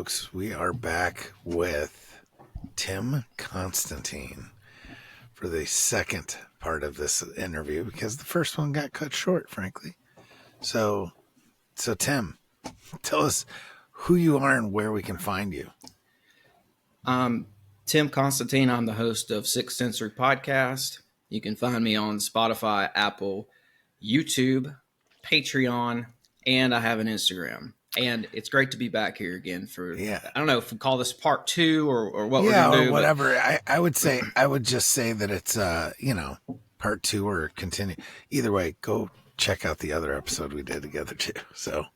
folks. We are back with Tim Constantine for the second part of this interview because the first one got cut short, frankly. So Tim, tell us who you are and where we can find you. Tim Constantine. I'm the host of Sixth Sensory Podcast. You can find me on Spotify, Apple, YouTube, Patreon, and I have an Instagram. And it's great to be back here again for, I don't know if we call this part 2 or what we're going to do. Or whatever. I would just say that it's, part 2 or continue. Either way, go check out the other episode we did together too. So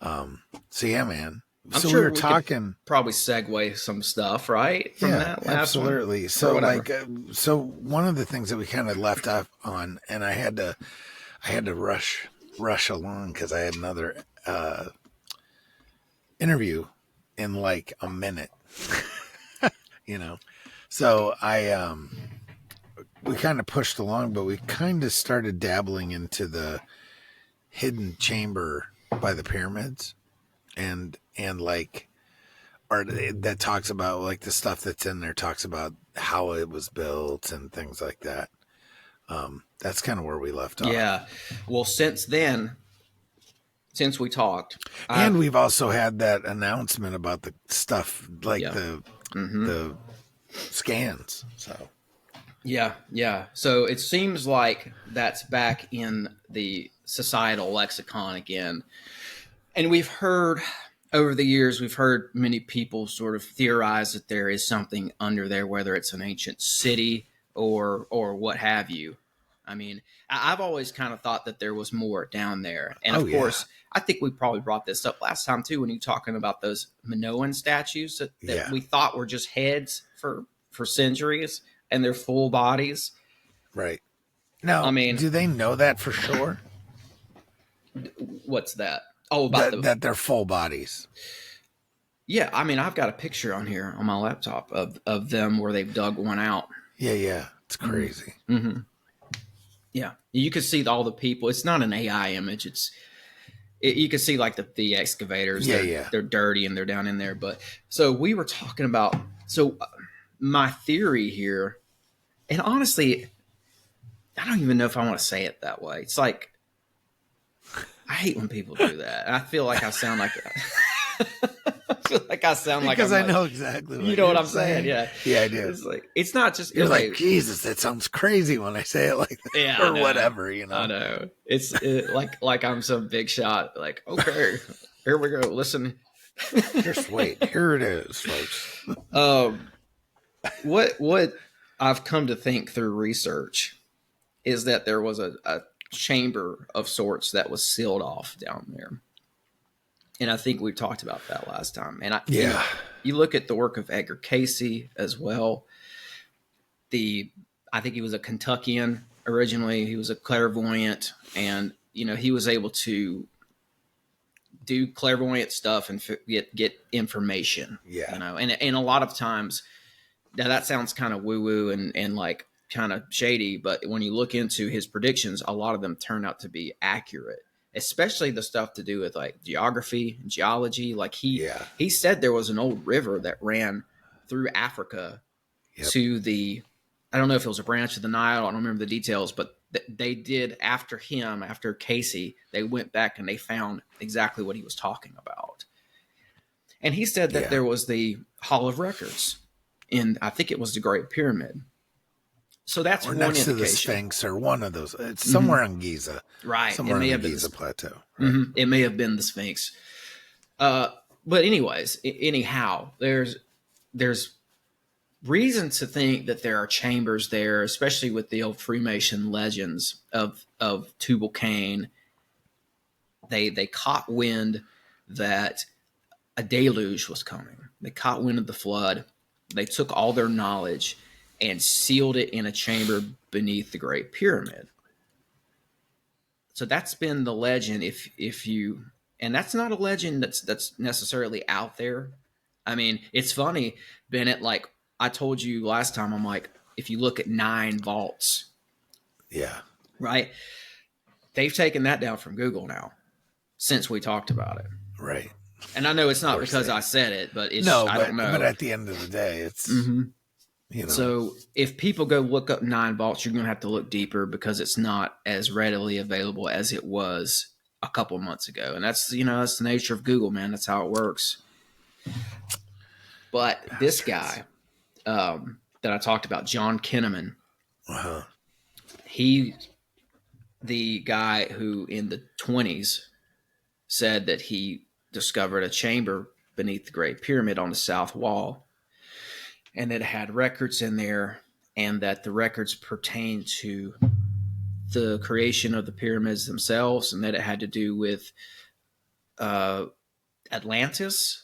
yeah, man. I'm so sure we were talking, probably segue some stuff, right? From that last absolutely. One, so so one of the things that we kind of left off on, and I had to rush along because I had another, interview in like a minute, so we kind of pushed along, but we kind of started dabbling into the hidden chamber by the pyramids and like art that talks about like the stuff that's in there talks about how it was built and things like that. That's kind of where we left off. Yeah. Well, since we talked, and we've also had that announcement about the stuff like the scans. So yeah. So it seems like that's back in the societal lexicon again. And we've heard over the years, many people sort of theorize that there is something under there, whether it's an ancient city or what have you. I mean, I've always kind of thought that there was more down there. And of course, I think we probably brought this up last time too, when you were talking about those Minoan statues that we thought were just heads for centuries and they're full bodies. Right. Now, I mean, do they know that for sure? What's that? Oh, about that they're full bodies. Yeah. I mean, I've got a picture on here on my laptop of them where they've dug one out. Yeah. It's crazy. Mm-hmm. Yeah. You can see all the people. It's not an AI image. You can see like the excavators. They're dirty and they're down in there. But so we were talking about, my theory here, and honestly, I don't even know if I want to say it that way. It's like, I hate when people do that. I feel like I sound like because I know exactly what you know what I'm saying. Yeah, I do. It's like it's not just you're like Jesus. That sounds crazy when I say it like that, or whatever. I know it's like I'm some big shot. Like okay, here we go. Listen, just wait. Here it is, folks. What I've come to think through research is that there was a chamber of sorts that was sealed off down there. And I think we talked about that last time. And you look at the work of Edgar Cayce as well. I think he was a Kentuckian originally. He was a clairvoyant, and he was able to do clairvoyant stuff and get information. Yeah, and a lot of times, now that sounds kind of woo woo and like kind of shady, but when you look into his predictions, a lot of them turn out to be accurate. Especially the stuff to do with like geography, geology. Like he said there was an old river that ran through Africa to I don't know if it was a branch of the Nile. I don't remember the details, but they did after Cayce, they went back and they found exactly what he was talking about. And he said that there was the Hall of Records I think it was the Great Pyramid. So that's one next indication. To the Sphinx or one of those. It's somewhere on Giza. Right. Somewhere on the Giza Plateau. Right? Mm-hmm. It may have been the Sphinx. But anyhow, there's reason to think that there are chambers there, especially with the old Freemason legends of Tubal Cain. They caught wind that a deluge was coming. They caught wind of the flood. They took all their knowledge and sealed it in a chamber beneath the Great Pyramid. So that's been the legend. And that's not a legend that's necessarily out there. I mean, it's funny, Bennett, like I told you last time, I'm like, if you look at 9 vaults. Yeah. Right. They've taken that down from Google now since we talked about it. Right. And I know it's not Of course because they- I said it, but it's No, I don't know. but at the end of the day, it's hmm you know. So if people go look up 9 volts, you're going to have to look deeper because it's not as readily available as it was a couple months ago. And that's, that's the nature of Google, man. That's how it works. But this guy that I talked about, John Kinnaman, Uh-huh. he, the guy who in the 20s said that he discovered a chamber beneath the Great Pyramid on the south wall, and that it had records in there, and that the records pertain to the creation of the pyramids themselves, and that it had to do with Atlantis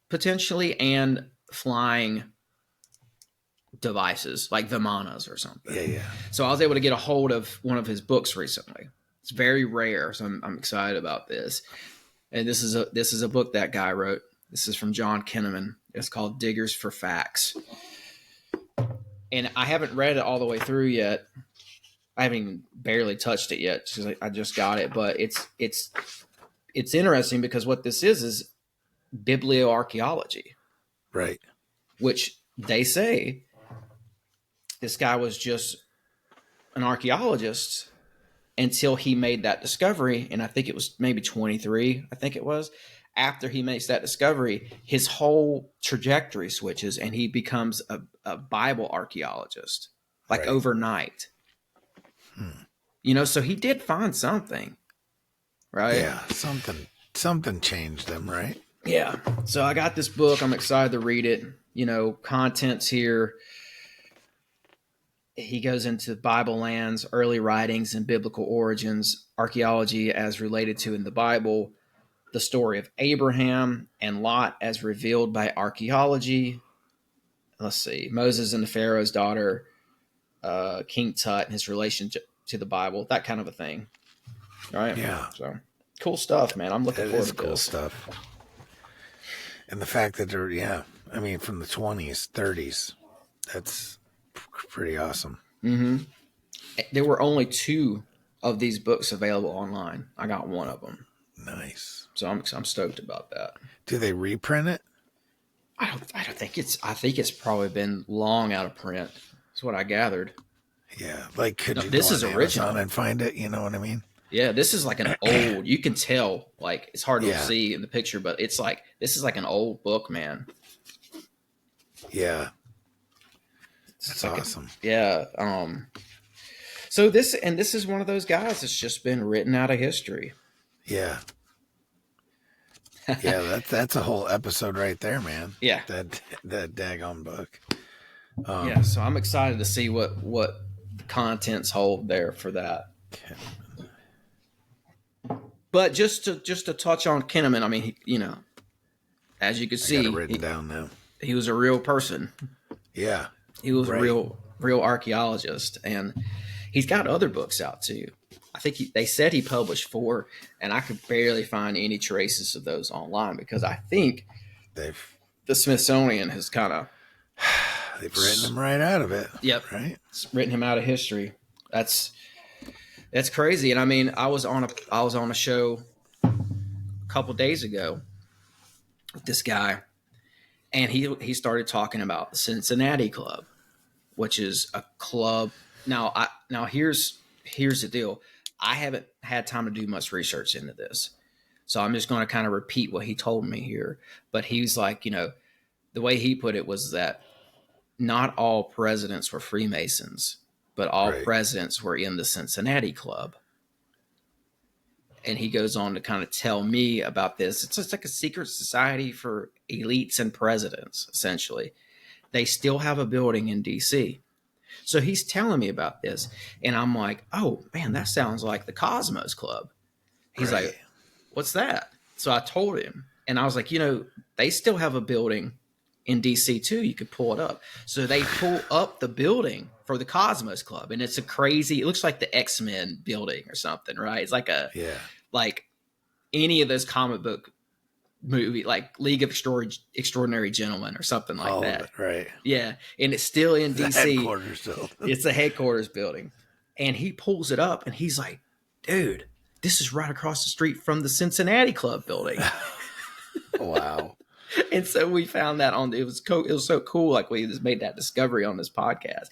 potentially, and flying devices like Vimanas or something. Yeah. So I was able to get a hold of one of his books recently. It's very rare, so I'm excited about this. And this is a book that guy wrote. This is from John Kinnaman. It's called Diggers for Facts. And I haven't read it all the way through yet. I haven't even barely touched it yet because I just got it. But it's interesting because what this is biblioarchaeology, Right. which they say this guy was just an archaeologist until he made that discovery. And I think it was maybe 23, I think it was. After he makes that discovery, his whole trajectory switches and he becomes a Bible archaeologist, like Right. overnight. So he did find something, right? Yeah, something changed them, right? Yeah. So I got this book. I'm excited to read it. Contents here. He goes into Bible lands, early writings and biblical origins, archaeology as related to in the Bible, the story of Abraham and Lot as revealed by archaeology. Let's see, Moses and the Pharaoh's daughter, King Tut and his relation to the Bible, that kind of a thing. Right? Yeah. So cool stuff, man. I'm looking That forward is to cool this. stuff. And the fact that they're, from the 20s, 30s, that's pretty awesome. Mm-hmm. There were only 2 of these books available online. I got one of them. Nice. So I'm stoked about that. Do they reprint it? I don't think I think it's probably been long out of print. That's what I gathered. Yeah. Like, could you this go is on original Amazon and find it? You know what I mean? Yeah, this is like an old. You can tell, like it's hard to Yeah. see in the picture, but it's like this is like an old book, man. Yeah. It's That's like awesome. Yeah. So this is one of those guys that's just been written out of history. Yeah. Yeah, that's a whole episode right there, man. Yeah. That daggone book. Yeah. So I'm excited to see what the contents hold there for that. But just to touch on Kinnaman, I mean, as you can I got see, it written down now. he was a real person. Yeah. He was Right. a real archaeologist, and he's got other books out too. I think they said he published 4, and I could barely find any traces of those online because I think They've the Smithsonian has kind of written them right out of it. Yep. Right. written him out of history. That's crazy. And I mean, I was on a show a couple days ago with this guy, and he started talking about the Cincinnati Club, which is a club. Now here's the deal. I haven't had time to do much research into this, so I'm just going to kind of repeat what he told me here. But he's like, the way he put it was that not all presidents were Freemasons, but all Right. presidents were in the Cincinnati Club. And he goes on to kind of tell me about this. It's just like a secret society for elites and presidents, essentially. They still have a building in D.C. So he's telling me about this, and I'm like, oh, man, that sounds like the Cosmos Club. He's Right. like, what's that? So I told him, and I was like, they still have a building in DC too. You could pull it up. So they pull up the building for the Cosmos Club, and it's it looks like the X-Men building or something, right? It's like like any of those comic book movie, like League of Extraordinary Gentlemen or something like that. Of it, right. Yeah, and it's still in The DC. headquarters building. It's the headquarters building. And he pulls it up and he's like, dude, this is right across the street from the Cincinnati Club building. Wow. And so we found that on, it was cool. It was so cool. Like we just made that discovery on this podcast.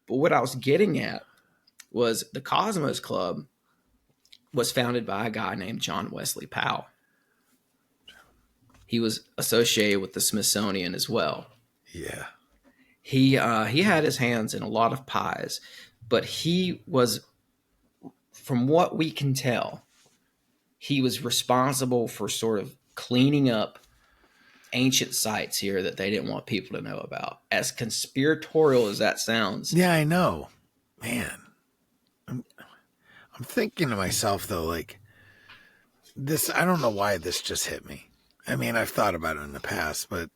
But what I was getting at was the Cosmos Club was founded by a guy named John Wesley Powell. He was associated with the Smithsonian as well. Yeah. He had his hands in a lot of pies, but he was, from what we can tell, he was responsible for sort of cleaning up ancient sites here that they didn't want people to know about. As conspiratorial as that sounds. Yeah, I know. Man. I'm thinking to myself though, like this, I don't know why this just hit me. I mean, I've thought about it in the past, but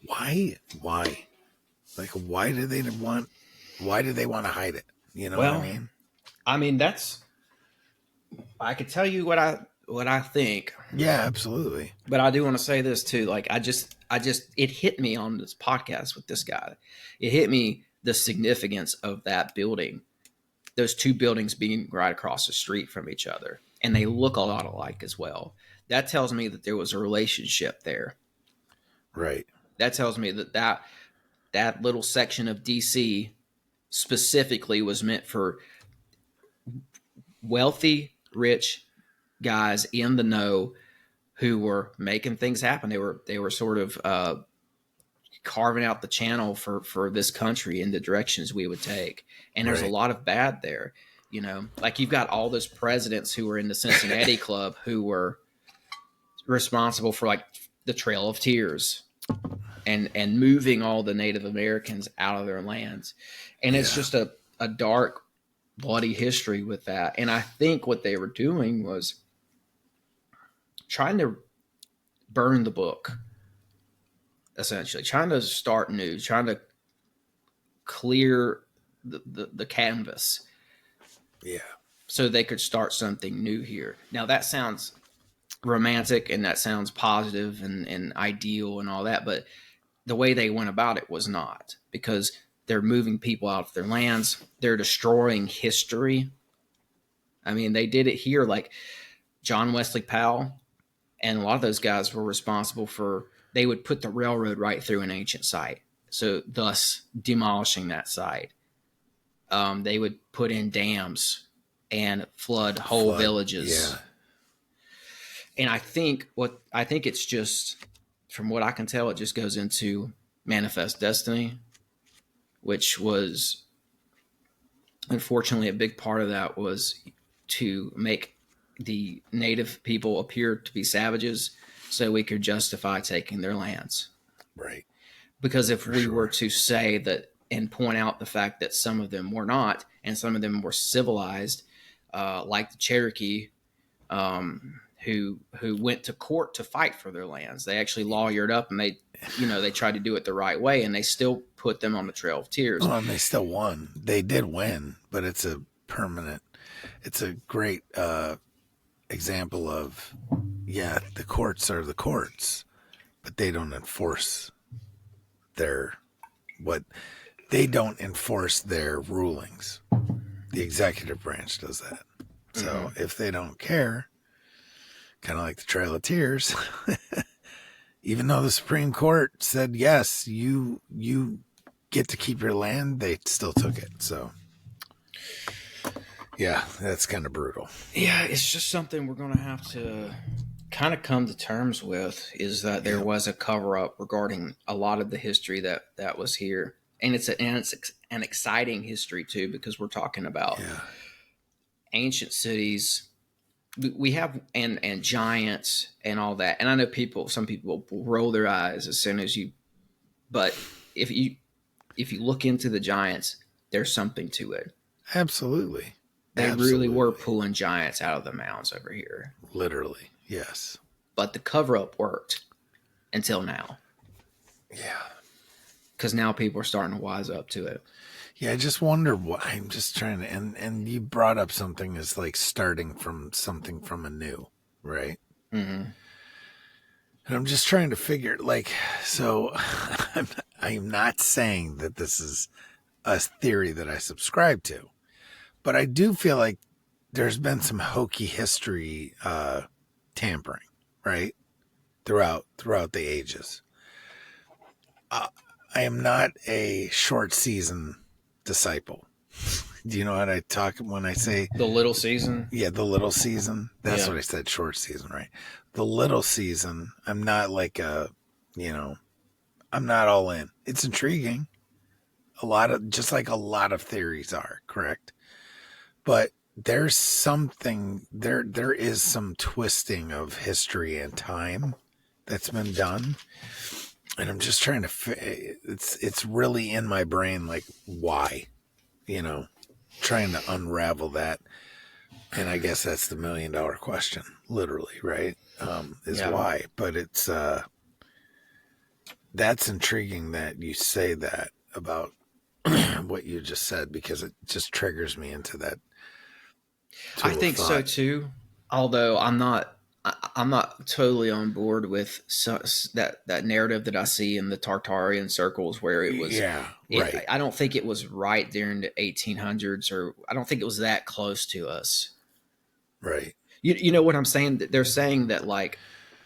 why? Like, why do they want to hide it? You know what I mean? I mean, I could tell you what I think. Yeah, absolutely. But I do want to say this too. Like, it hit me on this podcast with this guy. It hit me the significance of that building, those two buildings being right across the street from each other. And they look a lot alike as well. That tells me that there was a relationship there. Right. That tells me that little section of DC specifically was meant for wealthy, rich guys in the know who were making things happen. They were sort of carving out the channel for this country in the directions we would take. And there's a lot of bad there. You know, like you've got all those presidents who were in the Cincinnati Club who were responsible for like the Trail of Tears and moving all the Native Americans out of their lands. And it's just a dark, bloody history with that. And I think what they were doing was trying to burn the book, essentially, trying to start new, trying to clear the canvas. Yeah. So they could start something new here. Now that sounds romantic and that sounds positive and ideal and all that, but the way they went about it was not, because they're moving people out of their lands. They're destroying history. I mean, they did it here. Like John Wesley Powell and a lot of those guys were responsible for, they would put the railroad right through an ancient site. So thus demolishing that site. They would put in dams and flood whole villages. Yeah. And I think it's just, from what I can tell, it just goes into Manifest Destiny, which was, unfortunately, a big part of that was to make the native people appear to be savages so we could justify taking their lands. Right. Because if we were to say that and point out the fact that some of them were not, and some of them were civilized, like the Cherokee, who went to court to fight for their lands. They actually lawyered up and they tried to do it the right way, and they still put them on the Trail of Tears. Oh, and they still won. They did win, but it's a great example of, the courts are the courts, but they don't enforce they don't enforce their rulings. The executive branch does that. So if they don't care, kind of like the Trail of Tears, even though the Supreme Court said, yes, you get to keep your land, they still took it. So yeah, that's kind of brutal. Yeah, it's just something we're going to have to kind of come to terms with, is that there was a cover-up regarding a lot of the history that was here. And it's an exciting history too, because we're talking about ancient cities. We have and giants and all that. And I know some people will roll their eyes as soon as but if you look into the giants, there's something to it. Absolutely. They really were pulling giants out of the mounds over here. Literally. Yes. But the cover-up worked until now. Yeah. Because now people are starting to wise up to it. Yeah, I just wonder why. I'm just trying to, and you brought up something as like starting from something from anew, right? Mm-hmm. And I'm just trying to figure, like, so I'm not saying that this is a theory that I subscribe to, but I do feel like there's been some hokey history tampering, right? throughout the ages. Uh, I am not a short season disciple. Do you know what I talk when I say The little season? yeah, the little season? That's Yeah. what I said, short season, right? The little season, I'm not like I'm not all in. It's intriguing. Just like a lot of theories are, correct? But there's something there is some twisting of history and time that's been done, and I'm just trying to it's really in my brain, like, why, trying to unravel that. And I guess that's the $1,000,000 question, literally, right? Is Yeah. why. But it's that's intriguing that you say that about what you just said, because it just triggers me into that I tool of think so thought. too. Although I'm not totally on board with that narrative that I see in the Tartarian circles, where it was. Yeah, right, I don't think it was right during the 1800s, or I don't think it was that close to us. right. You know what I'm saying? They're saying that like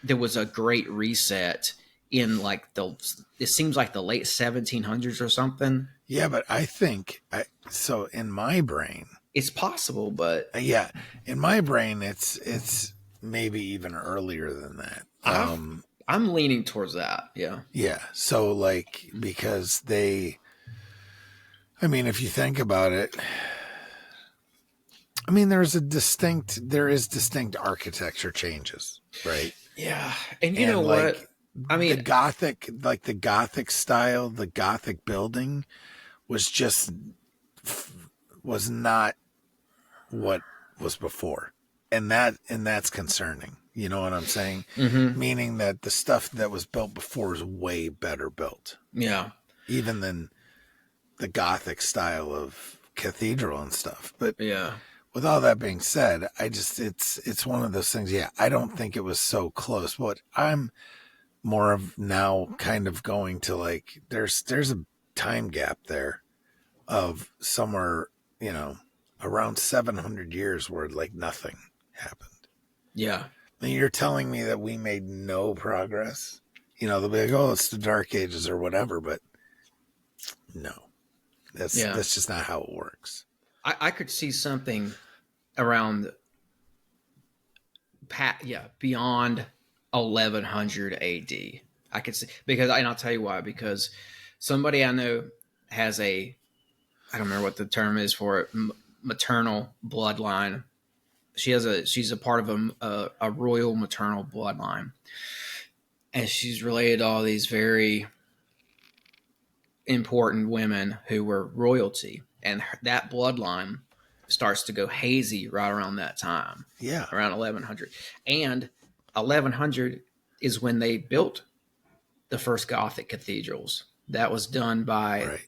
there was a great reset in like it seems like the late 1700s or something. Yeah, but I think so in my brain. It's possible, but Yeah, in my brain, it's maybe even earlier than that. I'm leaning towards that. Yeah. Yeah, so like because I mean, if you think about it, I mean, there is distinct architecture changes, right? Yeah. And you know And what? like I mean, the Gothic style, the Gothic building was just was not what was before. And that's concerning. You know what I'm saying? mm-hmm. Meaning that the stuff that was built before is way better built, Yeah. even than the Gothic style of cathedral and stuff. But Yeah. with all that being said, it's one of those things. Yeah, I don't think it was so close. But I'm more of now kind of going to like there's a time gap there of somewhere, around 700 years where like nothing happened. Yeah. And you're telling me that we made no progress? They'll be like, oh, it's the Dark Ages or whatever, but no, Yeah. that's just not how it works. I could see something around beyond 1100 AD. I could see, and I'll tell you why, because somebody I know has I don't remember what the term is for it, maternal bloodline. She's a part of a royal maternal bloodline, and she's related to all these very important women who were royalty, and that bloodline starts to go hazy right around that time. Yeah. Around 1100. And 1100 is when they built the first Gothic cathedrals. That was done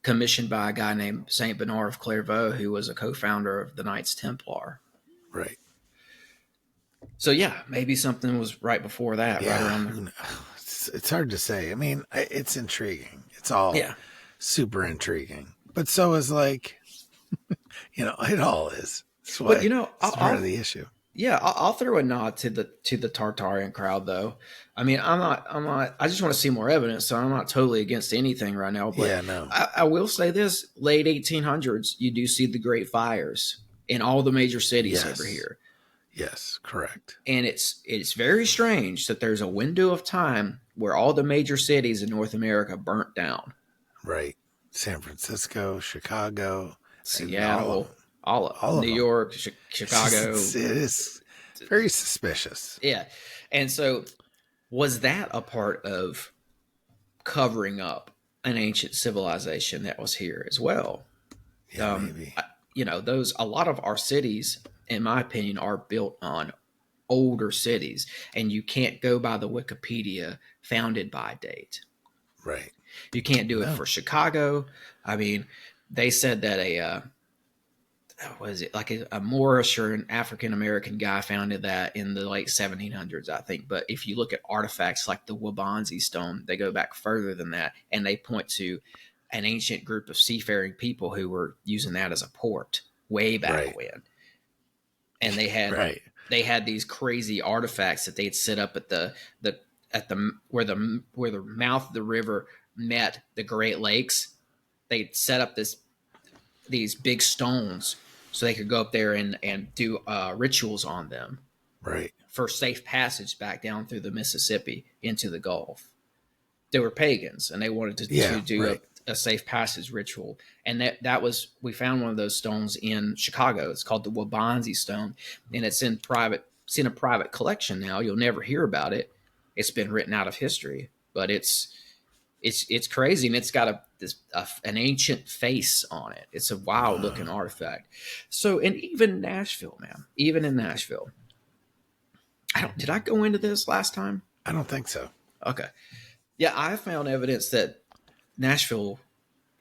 commissioned by a guy named Saint Bernard of Clairvaux, who was a co-founder of the Knights Templar. Right. So yeah, maybe something was right before that, right around there. It's hard to say. I mean, it's intriguing. It's all super intriguing. But so is like, it all is. But it's part of the issue. Yeah, I'll throw a nod to the Tartarian crowd, though. I mean, I'm not. I just want to see more evidence, so I'm not totally against anything right now. But yeah, no. I will say this: late 1800s, you do see the Great Fires in all the major cities over here. Yes, correct. And it's very strange that there's a window of time where all the major cities in North America burnt down. Right, San Francisco, Chicago, Seattle. All of New them. York, Chicago. It is very suspicious. Yeah. And so was that a part of covering up an ancient civilization that was here as well? Yeah, maybe. A lot of our cities, in my opinion, are built on older cities, and you can't go by the Wikipedia founded by date. Right. You can't do it for Chicago. I mean, they said that a Moorish or an African American guy founded that in the late 1700s, I think. But if you look at artifacts like the Wabanzi stone, they go back further than that, and they point to an ancient group of seafaring people who were using that as a port way back when. And they had these crazy artifacts that they'd set up at the at the where the mouth of the river met the Great Lakes, they set up these big stones so they could go up there and do rituals on them Right. for safe passage back down through the Mississippi into the Gulf. They were pagans and they wanted to do right. a safe passage ritual. And that was, we found one of those stones in Chicago. It's called the Wabanzi stone, and it's in a private collection now. You'll never hear about it. It's been written out of history, but it's crazy, and it's got an ancient face on it. It's a wild looking artifact. So, and even Nashville, man, even in Nashville, did I go into this last time? I don't think so. Okay. Yeah, I found evidence that Nashville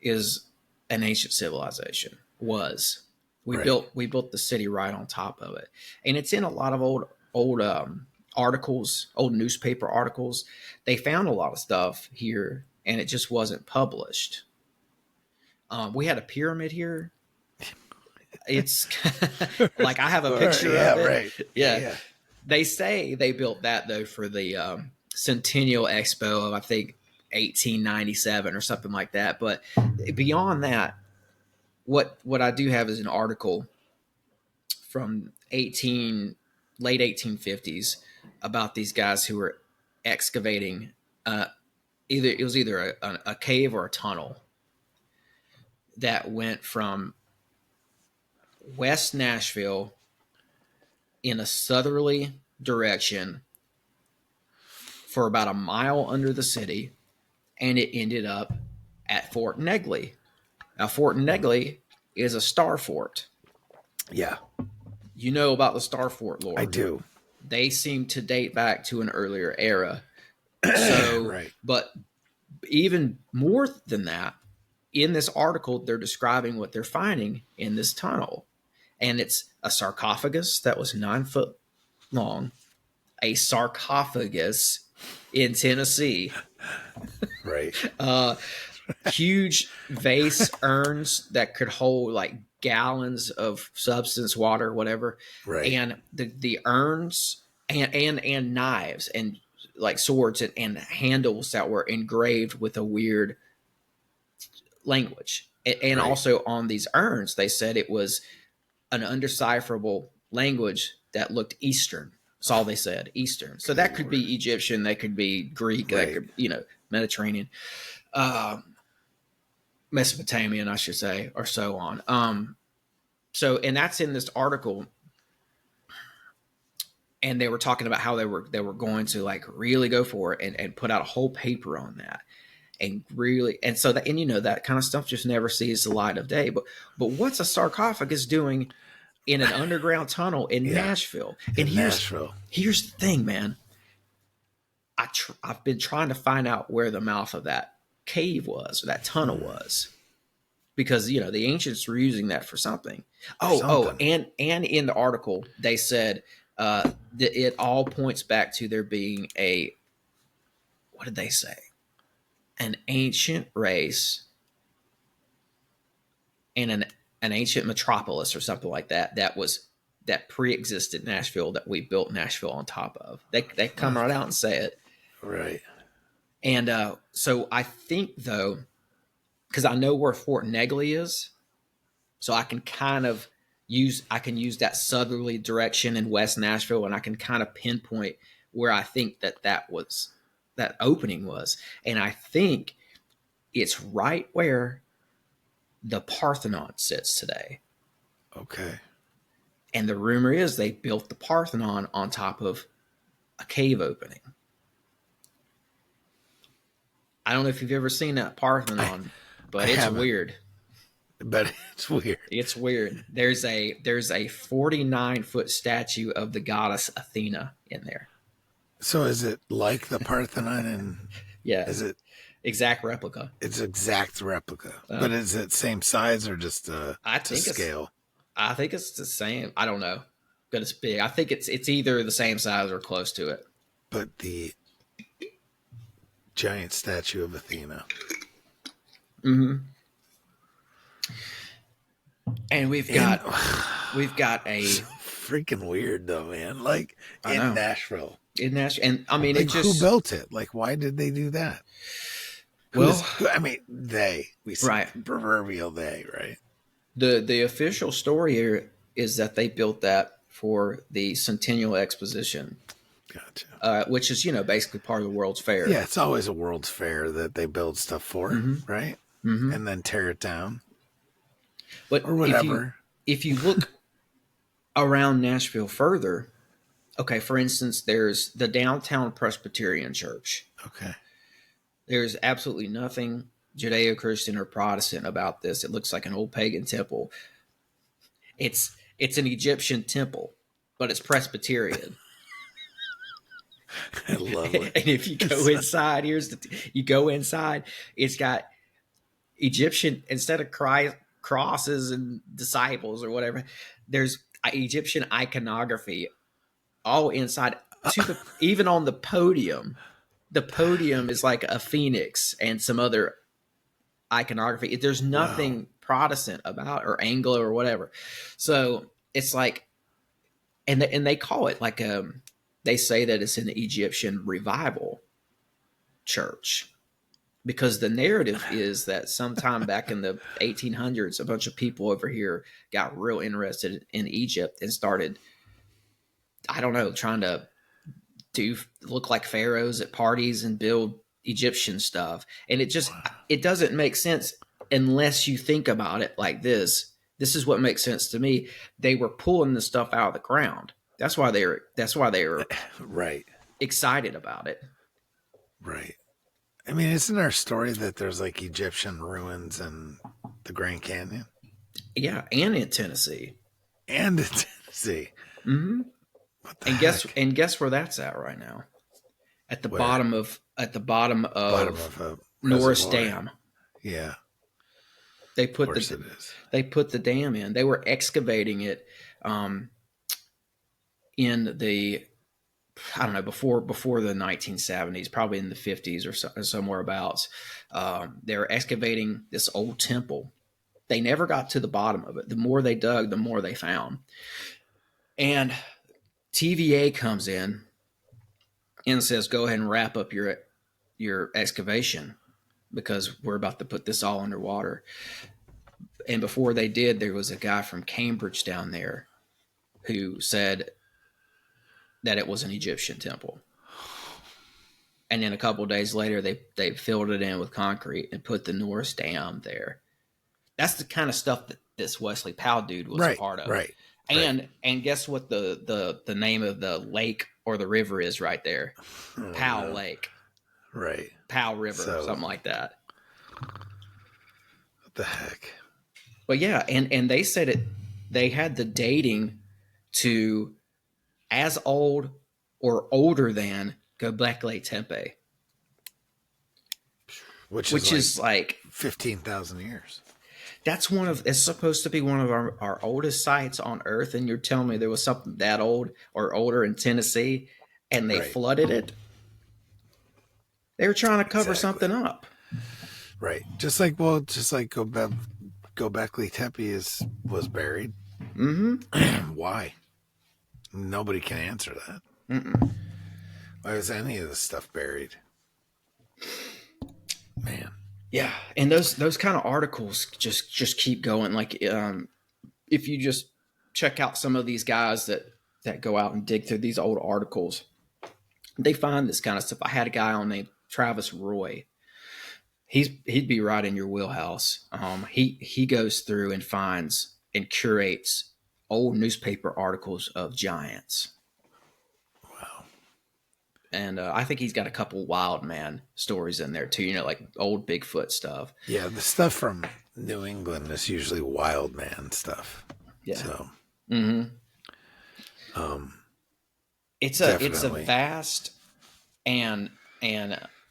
is an ancient civilization. We built the city right on top of it, and it's in a lot of old articles, old newspaper articles. They found a lot of stuff here, and it just wasn't published. We had a pyramid here. It's like I have a picture of it. Right. Yeah. They say they built that though for the Centennial Expo of I think 1897 or something like that. But beyond that, what I do have is an article from late 1850s about these guys who were excavating either a cave or a tunnel that went from West Nashville in a southerly direction for about a mile under the city, and it ended up at Fort Negley. Now, Fort Negley is a star fort. Yeah. You know about the star fort lore. I do. They seem to date back to an earlier era. So, right. But even more than that, in this article, they're describing what they're finding in this tunnel. And it's a sarcophagus that was 9 foot long, a sarcophagus in Tennessee. Right. Huge vase urns that could hold like gallons of substance, water, whatever. Right. And the urns and knives and like swords and handles that were engraved with a weird language. And right. also on these urns, they said it was an undecipherable language that looked Eastern. That's all they said, Eastern. So that could be Egyptian, that could be Greek, right. that could, Mediterranean, Mesopotamian, I should say, or so on. So, and that's in this article. And they were talking about how they were going to like really go for it and put out a whole paper on that. And really, and so that, and that kind of stuff just never sees the light of day. But what's a sarcophagus doing in an underground tunnel in Nashville? And here's the thing, man. I've been trying to find out where the mouth of that cave was, or that tunnel was, because the ancients were using that for something. And in the article they said that it all points back to there being what did they say? An ancient race and an ancient metropolis or something like that that pre-existed Nashville, that we built Nashville on top of. They come right out and say it. Right. And so I think though, because I know where Fort Negley is, so I can kind of use that southerly direction in West Nashville, and I can kind of pinpoint where I think that opening was. And I think it's right where the Parthenon sits today. Okay. And the rumor is they built the Parthenon on top of a cave opening. I don't know if you've ever seen that Parthenon, but it's weird. But it's weird. It's weird. There's a 49-foot statue of the goddess Athena in there. So is it like the Parthenon? And yeah, is it exact replica? It's exact replica, but is it same size or just to scale? I think it's the same. I don't know, but it's big. I think it's either the same size or close to it. But the giant statue of Athena. Mm-hmm. And we've got a freaking weird though, man. Like in Nashville. in Nashville. And I mean, Like, it just, who built it? Like, why did they do that? well, I mean, we say right. proverbial they, right? The official story here is that they built that for the Centennial Exposition, Gotcha. which is, basically part of the World's Fair. Yeah, it's always a World's Fair that they build stuff for, Mm-hmm. right? Mm-hmm. And then tear it down But or whatever. if you look around Nashville further, okay, for instance, there's the Downtown Presbyterian Church. Okay. There's absolutely nothing Judeo-Christian or Protestant about this. It looks like an old pagan temple. It's an Egyptian temple, but it's Presbyterian. I love it. And if you go inside, you go inside, it's got Egyptian, instead of crosses and disciples or whatever, there's Egyptian iconography all inside. Even on the podium is like a phoenix and some other iconography. There's nothing Protestant about, or Anglo or whatever. So it's like, and they call it like they say that it's an Egyptian revival church, because the narrative is that sometime back in the 1800s, a bunch of people over here got real interested in Egypt and started, I don't know, trying to look like pharaohs at parties and build Egyptian stuff. And it doesn't make sense unless you think about it like this. This is what makes sense to me. They were pulling the stuff out of the ground. That's why they were right. excited about it. Right. I mean, isn't our story that there's like Egyptian ruins in the Grand Canyon? Yeah, and in Tennessee. And in Tennessee. Mm-hmm. What the and heck? guess where that's at right now? At the bottom of Norris Dam. Yeah. They put the dam in. They were excavating it in the, I don't know, before the 1970s, probably in the 50s or somewhere abouts. They were excavating this old temple. They never got to the bottom of it. The more they dug, the more they found. And TVA comes in and says, "Go ahead and wrap up your excavation, because we're about to put this all underwater." And before they did, there was a guy from Cambridge down there who said that it was an Egyptian temple. And then a couple of days later, they filled it in with concrete and put the Norris Dam there. That's the kind of stuff that this Wesley Powell dude was a part of. Right. And guess what the name of the lake or the river is right there? Powell Lake. Right. Powell River, something like that. What the heck? But yeah, and they said they had the dating to as old or older than Göbekli Tepe. Which is like 15,000 years. It's supposed to be one of our oldest sites on Earth, and you're telling me there was something that old or older in Tennessee, and they flooded it? They were trying to cover something up. Right. Just like Göbekli Tepe was buried. Mm-hmm. Why? Nobody can answer that. Mm-mm. Why was any of this stuff buried? Man. Yeah, and those kind of articles just keep going. Like, if you just check out some of these guys that go out and dig through these old articles, they find this kind of stuff. I had a guy on named Travis Roy. He'd be right in your wheelhouse. He goes through and finds and curates old newspaper articles of giants. Wow. And I think he's got a couple wild man stories in there too, like old Bigfoot stuff. Yeah, the stuff from New England is usually wild man stuff. Yeah. So, it's a vast and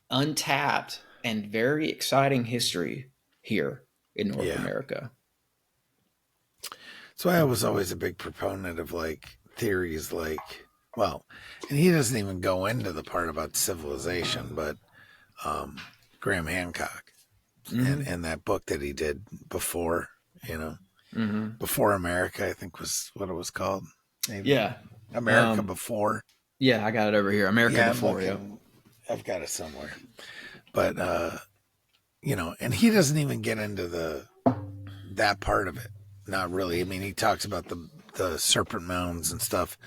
untapped and very exciting history here in North America. That's why I was always a big proponent of like theories like, well, and he doesn't even go into the part about civilization, but Graham Hancock and that book that he did before, Before America, I think was what it was called. Maybe. Yeah. America Before. Yeah, I got it over here. America Yeah, I'm Before. Yep. looking. I've got it somewhere. But and he doesn't even get into that part of it. Not really. I mean, he talks about the serpent mounds and stuff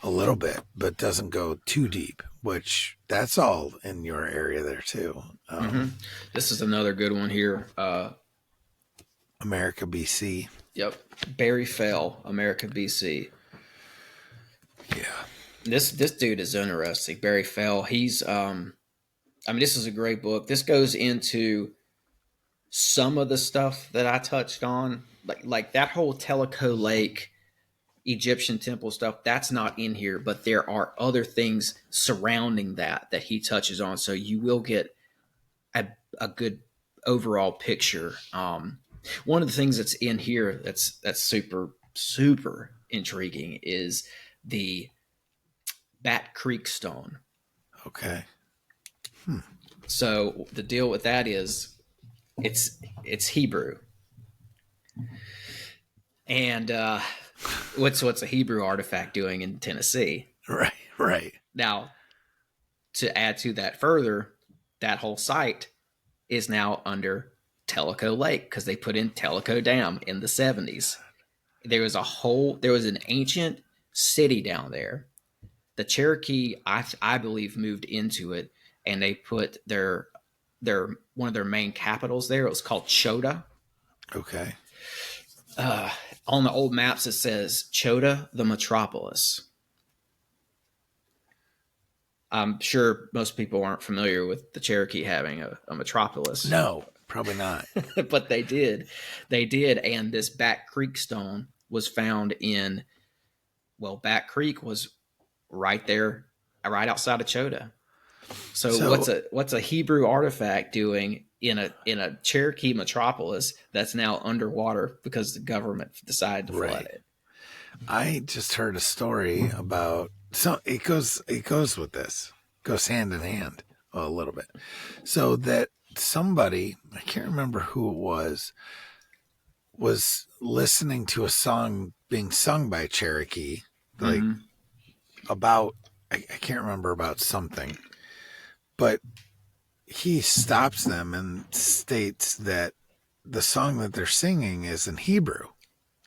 a little bit, but doesn't go too deep. Which that's all in your area there too. Mm-hmm. This is another good one here. America, BC. Yep. Barry Fell, America, BC. Yeah. This dude is interesting. Barry Fell. He's I mean, this is a great book. This goes into some of the stuff that I touched on, like that whole Tellico Lake Egyptian temple stuff. That's not in here, but there are other things surrounding that he touches on. So you will get a good overall picture. One of the things that's in here that's super intriguing is the Bat Creek stone. Okay. So the deal with that is it's Hebrew, and what's a Hebrew artifact doing in Tennessee? Right. Right. Now, to add to that further, that whole site is now under Tellico Lake because they put in Tellico Dam in the 70s. There was an ancient city down there. The Cherokee, I believe, moved into it, and they put their one of their main capitals there. It was called Chota. Okay. On the old maps, it says Chota, the metropolis. I'm sure most people aren't familiar with the Cherokee having a metropolis. No, probably not. But they did. They did. And this Bat Creek stone was found Bat Creek was right there, right outside of Chota. So what's a Hebrew artifact doing in a Cherokee metropolis that's now underwater because the government decided to flood it? I just heard a story about it goes with this. Goes hand in hand a little bit. So that somebody, I can't remember who it was listening to a song being sung by Cherokee, like about I can't remember about something. But he stops them and states that the song that they're singing is in Hebrew.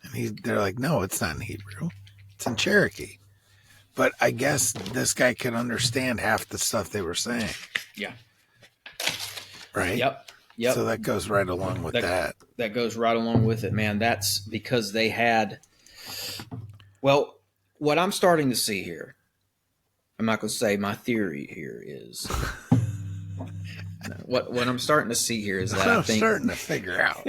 And they're like, no, it's not in Hebrew. It's in Cherokee. But I guess this guy could understand half the stuff they were saying. Yeah. Right? Yep. So that goes right along with that. That goes right along with it, man. That's because they had... Well, what I'm starting to see here, I'm not going to say my theory here is... What I'm starting to see here is that I'm I think... starting to figure out.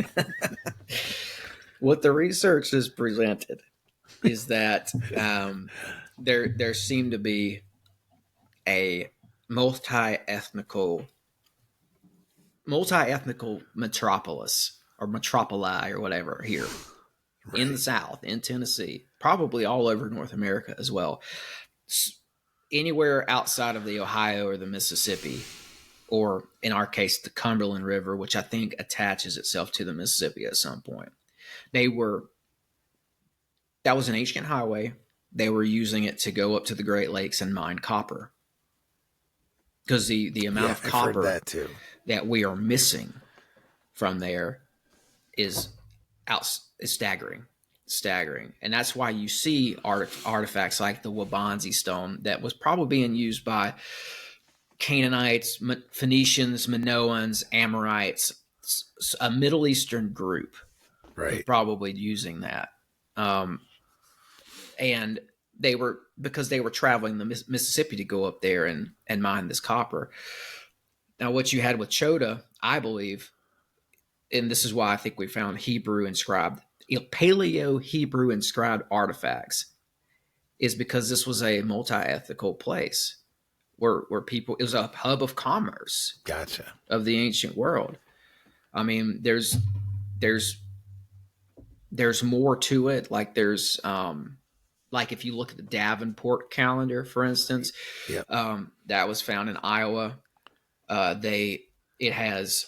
What the research has presented is that there seemed to be a multi-ethnical metropolis or metropoli or whatever here in the South, in Tennessee, probably all over North America as well. Anywhere outside of the Ohio or the Mississippi, or in our case, the Cumberland River, which I think attaches itself to the Mississippi at some point. That was an ancient highway. They were using it to go up to the Great Lakes and mine copper. Because the amount of copper that we are missing from there is staggering. And that's why you see artifacts like the Wabanzi stone that was probably being used by Canaanites, Phoenicians, Minoans, Amorites, a Middle Eastern group. Right. Probably using that. And because they were traveling the Mississippi to go up there and mine this copper. Now, what you had with Chota, I believe, and this is why I think we found Hebrew inscribed, Paleo Hebrew inscribed artifacts, is because this was a multi-ethnical place where people, it was a hub of commerce. Gotcha. Of the ancient world. I mean, there's more to it. Like there's, like if you look at the Davenport calendar, for instance, yep. That was found in Iowa. It has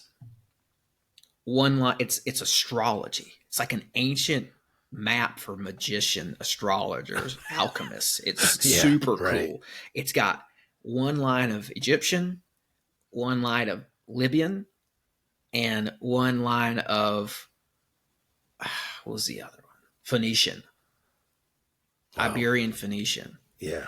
one line. It's astrology. It's like an ancient map for magician, astrologers, alchemists. It's Yeah, super right. cool. It's got one line of Egyptian, one line of Libyan, and one line of what was the other one? Phoenician, Wow. Iberian Phoenician. Yeah.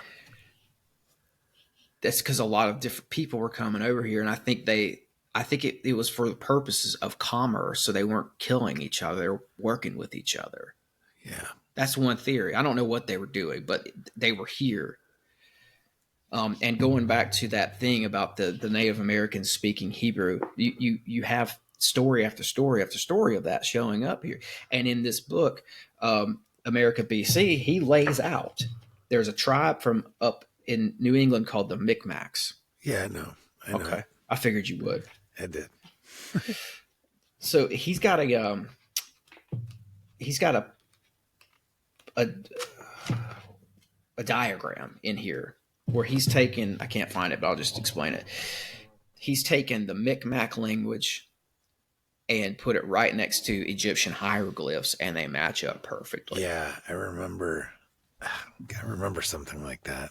That's because a lot of different people were coming over here, and I think it was for the purposes of commerce, so they weren't killing each other; they were working with each other. Yeah. That's one theory. I don't know what they were doing, but they were here. And going back to that thing about the Native Americans speaking Hebrew, you have story after story after story of that showing up here. And in this book, America BC, he lays out there's a tribe from up in New England called the Micmacs. Yeah, no. I know. Okay, I figured you would. I did. So he's got a a diagram in here where he's taken, I can't find it, but I'll just explain it. He's taken the Micmac language and put it right next to Egyptian hieroglyphs, and they match up perfectly. Yeah, I remember. I remember something like that.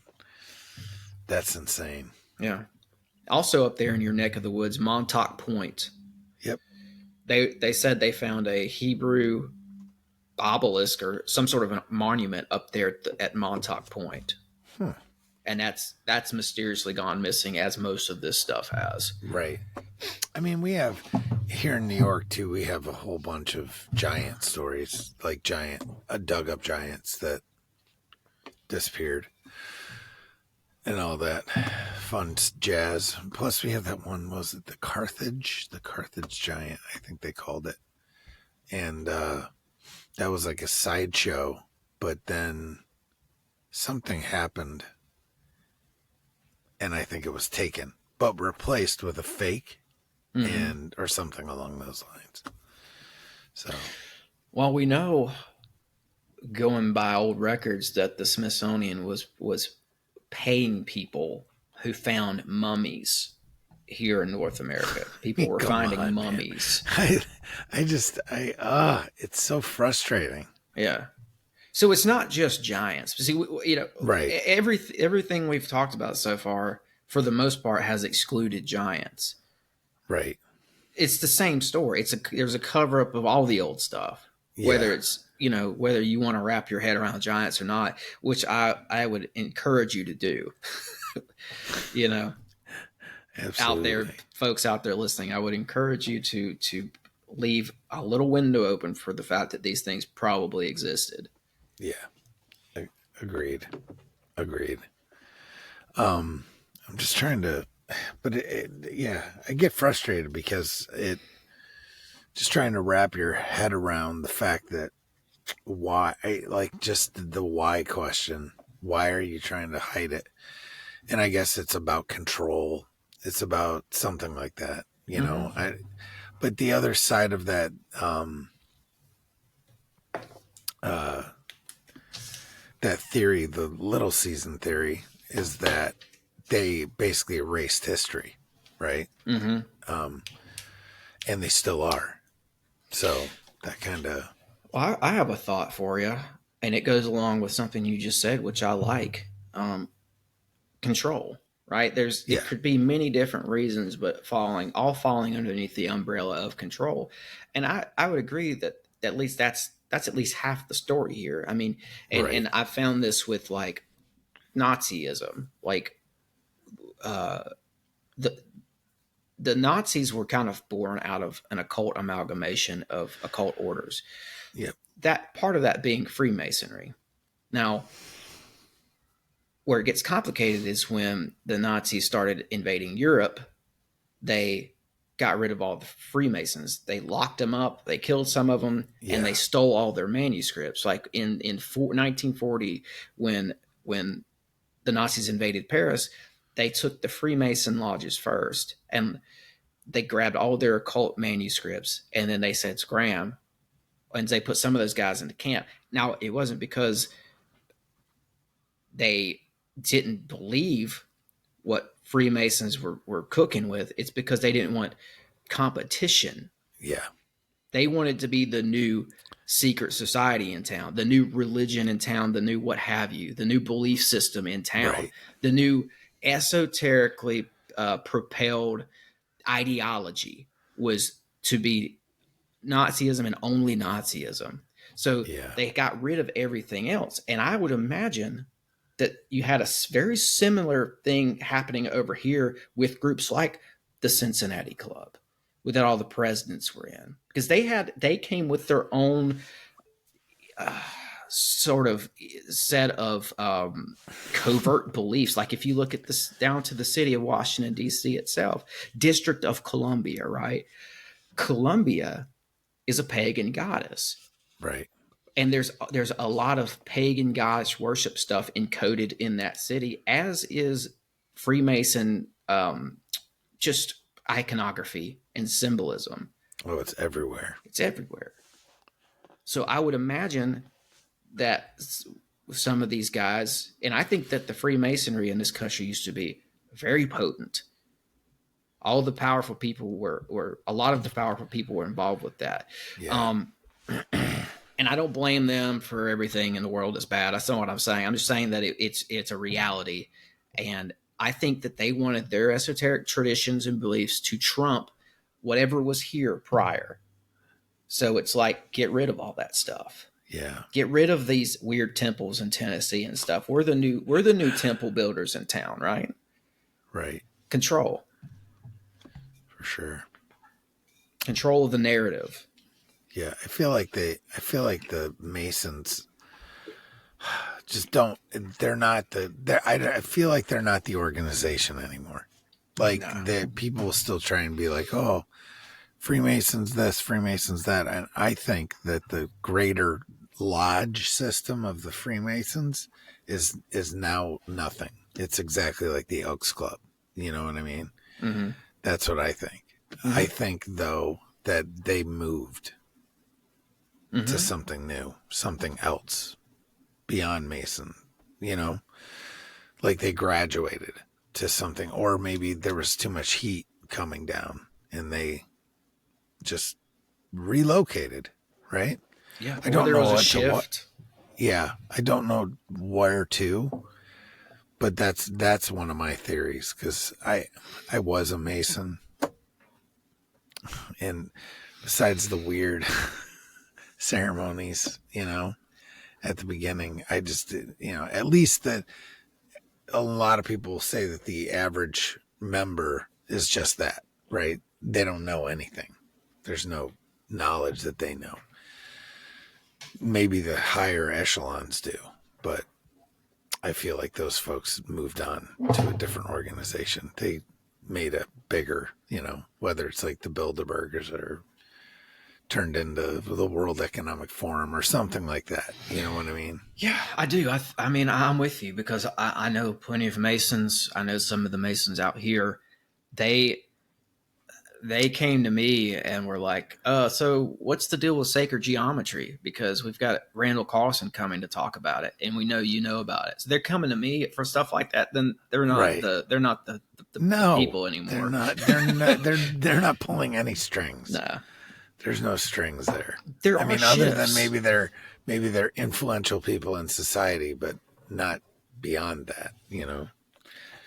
That's insane. Yeah. Also up there in your neck of the woods, Montauk Point. Yep. They said they found a Hebrew obelisk or some sort of a monument up there at Montauk Point. Hmm. And that's mysteriously gone missing, as most of this stuff has. Right. I mean, we have here in New York too. We have a whole bunch of giant stories, like dug up giants that disappeared, and all that fun jazz. Plus, we have that one. Was it the Carthage giant? I think they called it, and that was like a sideshow. But then something happened, and I think it was taken, but replaced with a fake. And or something along those lines. So, well, we know, going by old records, that the Smithsonian was paying people who found mummies here in North America. People were finding mummies. It's so frustrating. Yeah. So it's not just giants. See, right? Everything we've talked about so far, for the most part, has excluded giants. Right. It's the same story. There's a cover up of all the old stuff, whether it's, whether you want to wrap your head around giants or not, which I would encourage you to do. Absolutely. Out there, folks out there listening, I would encourage you to leave a little window open for the fact that these things probably existed. Yeah. Agreed. I'm just trying to. But I get frustrated because just trying to wrap your head around the fact that why, like just the why question. Why are you trying to hide it? And I guess it's about control. It's about something like that, but the other side of that, that theory, the little season theory, is that they basically erased history, right? Mm-hmm. And they still are. So that kind of... Well, I have a thought for you, and it goes along with something you just said, which I like. Control, right? It could be many different reasons, but falling underneath the umbrella of control. And I would agree that at least that's at least half the story here. I mean, and I found this with like Nazism, like the Nazis were kind of born out of an occult amalgamation of occult orders. Yep. That part of that being Freemasonry. Now, where it gets complicated is when the Nazis started invading Europe, they got rid of all the Freemasons. They locked them up, they killed some of them, and they stole all their manuscripts. Like in 1940, when the Nazis invaded Paris, they took the Freemason lodges first, and they grabbed all their occult manuscripts, and then they said, scram, and they put some of those guys into camp. Now, it wasn't because they didn't believe what Freemasons were cooking with. It's because they didn't want competition. Yeah. They wanted to be the new secret society in town, the new religion in town, the new what have you, the new belief system in town, Right. the new esoterically propelled ideology was to be Nazism and only Nazism. So Yeah. they got rid of everything else. And I would imagine that you had a very similar thing happening over here with groups like the Cincinnati Club, that all the presidents were in, because they came with their own uh, sort of set of covert beliefs. Like if you look at this down to the city of Washington D.C. itself, District of Columbia, right? Columbia is a pagan goddess, Right. and there's a lot of pagan goddess worship stuff encoded in that city, as is Freemason just iconography and symbolism. Oh, it's everywhere. It's everywhere. So I would imagine that some of these guys, and I think that the Freemasonry in this country used to be very potent. All the powerful people were a lot of the powerful people were involved with that. Yeah. And I don't blame them for everything in the world that's bad. That's not what I'm saying. I'm just saying that it's a reality. And I think that they wanted their esoteric traditions and beliefs to trump whatever was here prior. So it's like, get rid of all that stuff. Yeah. Get rid of these weird temples in Tennessee and stuff. We're the new temple builders in town, right? Right. Control. For sure. Control of the narrative. Yeah. I feel like the Masons just don't, I feel like they're not the organization anymore. Like the people still try and be like, oh, Freemasons this, Freemasons that. And I think that the greater lodge system of the Freemasons is now nothing. It's exactly like the Elks Club. You know what I mean? Mm-hmm. That's what I think. Mm-hmm. I think, though, that they moved to something new, something else beyond Mason, you know? Like they graduated to something, or maybe there was too much heat coming down and they just relocated, right? Yeah, I don't know a what shift. Yeah, I don't know where to, but that's one of my theories, because I was a Mason, and besides the weird ceremonies, you know, at the beginning, I just, you know, at least that a lot of people say that the average member is just that, right? They don't know anything. There's no knowledge that they know. Maybe the higher echelons do, but I feel like those folks moved on to a different organization. They made a bigger, you know, whether it's like the Bilderbergers or turned into the World Economic Forum or something like that. You know what I mean? Yeah, I do. I mean, I'm with you, because I know plenty of Masons. I know some of the Masons out here. They came to me and were like, so what's the deal with sacred geometry? Because we've got Randall Carlson coming to talk about it, and we know you know about it. So they're coming to me for stuff like that. Then they're not Right. the people anymore. They're not pulling any strings. No. There's no strings there. There I are mean, shifts. other than maybe they're influential people in society, but not beyond that, you know.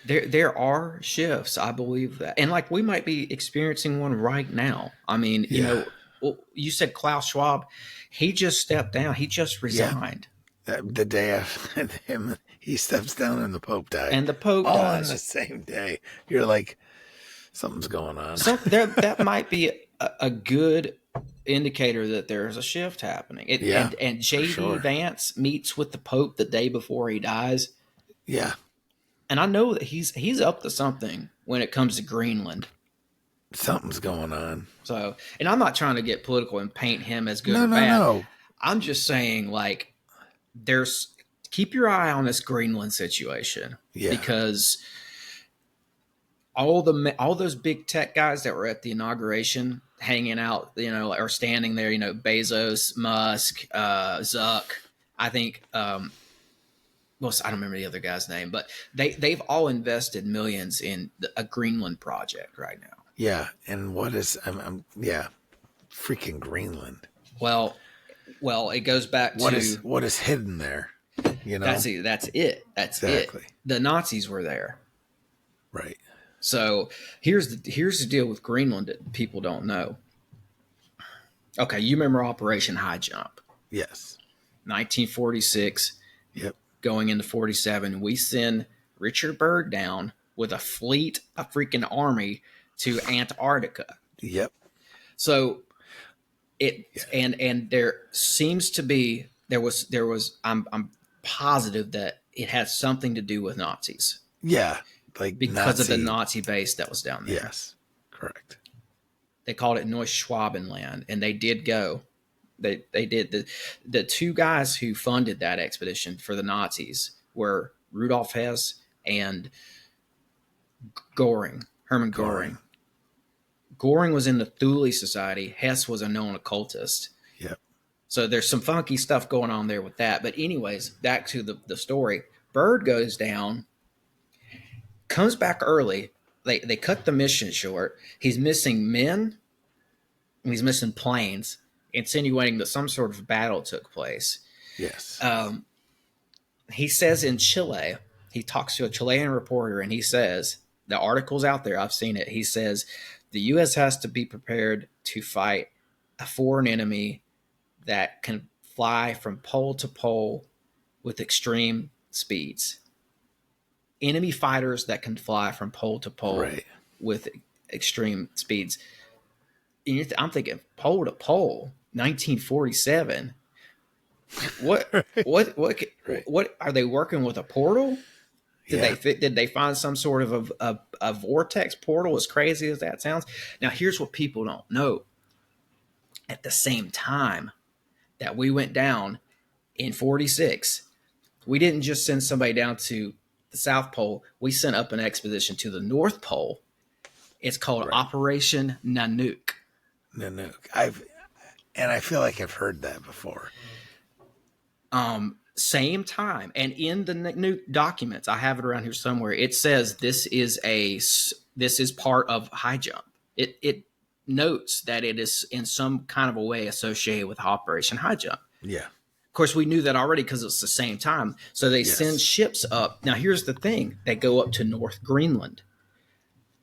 There are shifts. I believe that. And like we might be experiencing one right now. I mean, you know, well, you said Klaus Schwab, he just stepped down. He just resigned. Yeah. The day after him, he steps down and the Pope died. And the Pope all dies. on the same day. You're like, something's going on. So that might be a good indicator that there's a shift happening. And J.D. sure. Vance meets with the Pope the day before he dies. Yeah. And I know that he's up to something when it comes to Greenland. Something's going on. So, and I'm not trying to get political and paint him as good or bad. No. I'm just saying, like, keep your eye on this Greenland situation. Yeah. Because all those big tech guys that were at the inauguration hanging out, you know, or standing there, you know, Bezos, Musk, Zuck, I think, well, I don't remember the other guy's name, but they've all invested millions in a Greenland project right now. Yeah. And what is, freaking Greenland. Well, Well, it goes back to what is hidden there. You know, that's it. That's exactly it. The Nazis were there. right. So here's the deal with Greenland that people don't know. Okay, you remember Operation High Jump, Yes. 1946, Yep. going into 47. We send Richard Byrd down with a fleet, a freaking army to Antarctica. Yep. So it Yeah. and there seems to be there was I'm positive that it has something to do with Nazis Yeah. Like because of the Nazi. Nazi base that was down there. Yes. Correct. They called it Neuschwabenland, and they did go. They did the two guys who funded that expedition for the Nazis were Rudolf Hess and Hermann Goring. Goring was in the Thule Society. Hess was a known occultist. Yep. So there's some funky stuff going on there with that. But anyways, back to the story. Byrd goes down, comes back early. They cut the mission short. He's missing men, and he's missing planes, insinuating that some sort of battle took place. Yes. He says in Chile, he talks to a Chilean reporter, and he says, the article's out there, I've seen it. He says, the U.S. has to be prepared to fight a foreign enemy that can fly from pole to pole with extreme speeds. Enemy fighters that can fly from pole to pole with extreme speeds. And I'm thinking pole to pole, 1947. What what are they working with, a portal? Did they find some sort of a vortex portal, as crazy as that sounds? Now here's what people don't know. At the same time that we went down in 46, we didn't just send somebody down to the South Pole. We sent up an expedition to the North Pole. It's called Operation Nanook. Nanook. I feel like I've heard that before. Same time, and in the Nanook documents, I have it around here somewhere. It says this is part of High Jump. It notes that it is in some kind of a way associated with Operation High Jump. Yeah. Of course, we knew that already because it's the same time. So they send ships up. Now, here's the thing. They go up to North Greenland.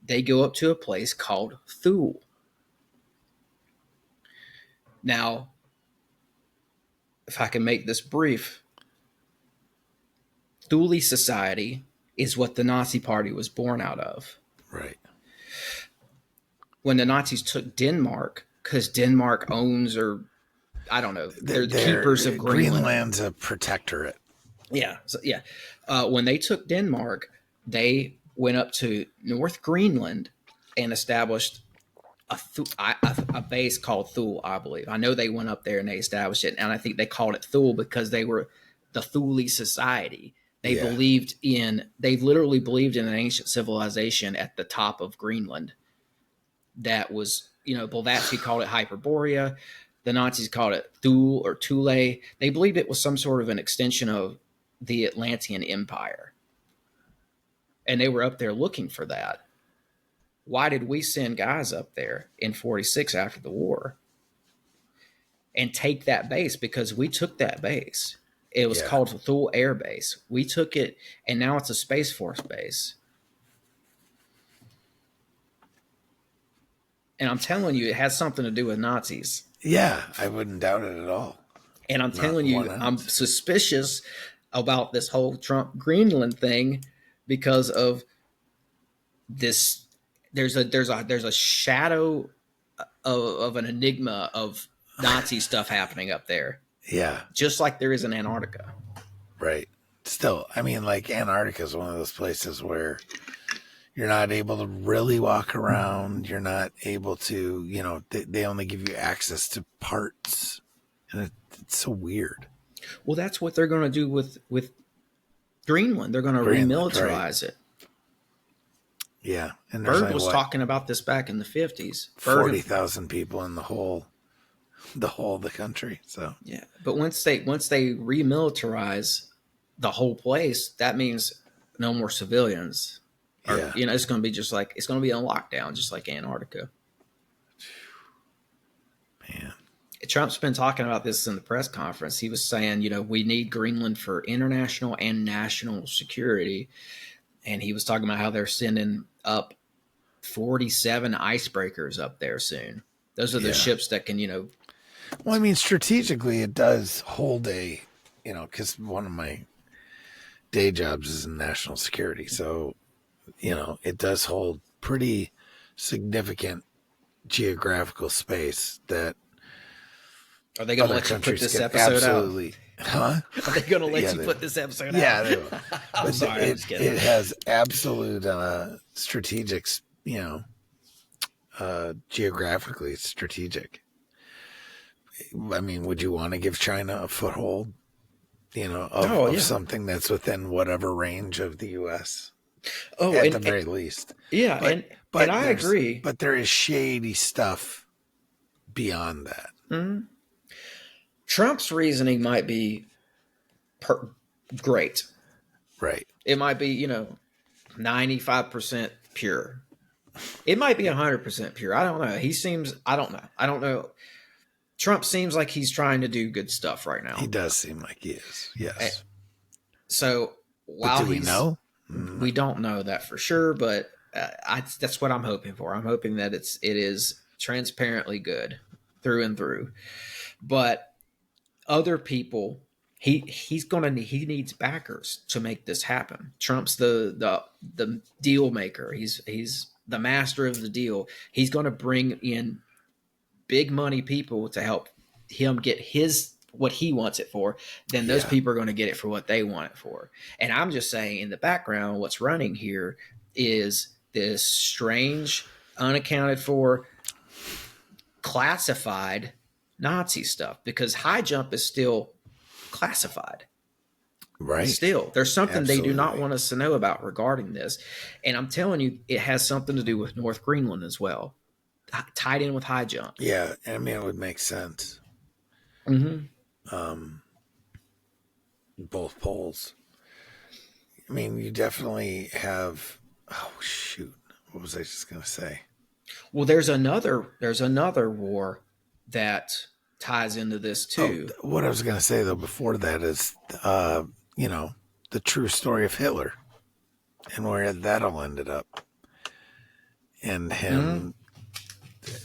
They go up to a place called Thule. Now, if I can make this brief, Thule Society is what the Nazi Party was born out of. Right. When the Nazis took Denmark, because Denmark owns, or I don't know, they're the keepers of Greenland. Greenland's a protectorate. Yeah. So, yeah. When they took Denmark, they went up to North Greenland and established a base called Thule, I believe. I know they went up there and they established it, and I think they called it Thule because they were the Thule Society. They literally believed in an ancient civilization at the top of Greenland. That was, Blavatsky called it Hyperborea. The Nazis called it Thule or Thule. They believed it was some sort of an extension of the Atlantean Empire. And they were up there looking for that. Why did we send guys up there in 46 after the war and take that base? Because we took that base. It was called Thule Air Base. We took it, and now it's a Space Force base. And I'm telling you, it has something to do with Nazis. Yeah, I wouldn't doubt it at all. And I'm telling you, I'm suspicious about this whole Trump Greenland thing because of this. There's a shadow of an enigma of Nazi stuff happening up there. Yeah. Just like there is in Antarctica. Right. Still, I mean, like Antarctica is one of those places where you're not able to really walk around. You're not able to, they only give you access to parts. And it's so weird. Well, that's what they're going to do with Greenland. They're going to remilitarize it. Yeah. And Byrd was talking about this back in the 50s. 40,000 people in the whole of the country. So yeah, but once they remilitarize the whole place, that means no more civilians. It's going to be it's going to be on lockdown, just like Antarctica. Man, Trump's been talking about this in the press conference. He was saying, we need Greenland for international and national security. And he was talking about how they're sending up 47 icebreakers up there soon. Those are the ships that can, Well, I mean, strategically, it does hold a, because one of my day jobs is in national security. So, it does hold pretty significant geographical space that. Are they going to let you put this episode absolutely, out? Huh? Are they going to let you put this episode out? Yeah, they will. I'm sorry, I'm just kidding. It has absolute strategic, geographically strategic. I mean, would you want to give China a foothold, of something that's within whatever range of the U.S.? Oh, at the very least. Yeah, but I agree. But there is shady stuff beyond that. Mm-hmm. Trump's reasoning might be great. Right. It might be, 95% pure. It might be 100% pure. I don't know. I don't know. Trump seems like he's trying to do good stuff right now. He does seem like he is. Yes. So while we know? We don't know that for sure, but that's what I'm hoping for. I'm hoping that it is transparently good through and through. But other people, he needs backers to make this happen. Trump's the deal maker. He's the master of the deal. He's going to bring in big money people to help him get what he wants it for. Then those people are going to get it for what they want it for. And I'm just saying, in the background, what's running here is this strange, unaccounted for, classified Nazi stuff, because high jump is still classified. Right. Still, there's something they do not want us to know about regarding this. And I'm telling you, it has something to do with North Greenland as well, tied in with high jump. Yeah. I mean, it would make sense. Mm-hmm. Both poles. I mean, you definitely have, what was I just going to say? Well, there's another war that ties into this too. What I was going to say though before that is, the true story of Hitler and where that all ended up, and him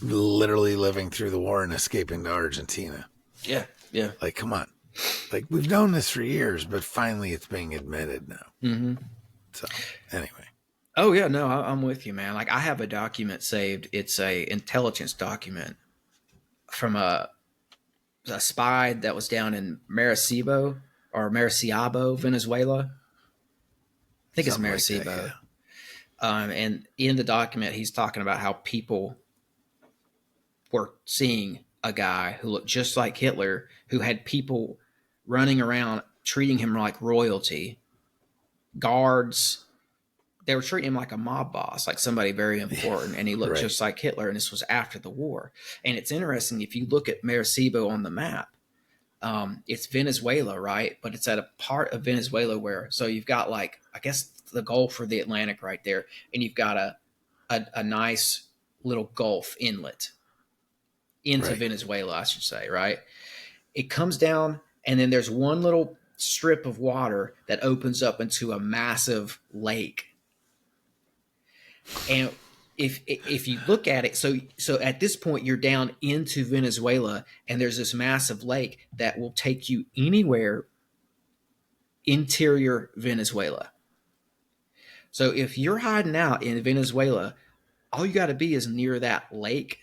literally living through the war and escaping to Argentina. Yeah, yeah. Like, come on. Like, we've known this for years, but finally it's being admitted now. Mm-hmm. So, anyway. Oh, yeah, no, I'm with you, man. Like, I have a document saved. It's a intelligence document from a spy that was down in Maracaibo, Venezuela. I think it's Maracaibo. Like that, and in the document, he's talking about how people were seeing a guy who looked just like Hitler, who had people running around treating him like royalty, guards. They were treating him like a mob boss, like somebody very important, and he looked just like Hitler, and this was after the war. And it's interesting, if you look at Maracaibo on the map, it's Venezuela, right? But it's at a part of Venezuela where, so you've got like, I guess the Gulf or the Atlantic right there, and you've got a nice little Gulf inlet into Venezuela, I should say, right? It comes down, and then there's one little strip of water that opens up into a massive lake. And if you look at it, so at this point you're down into Venezuela, and there's this massive lake that will take you anywhere interior Venezuela. So if you're hiding out in Venezuela, all you got to be is near that lake,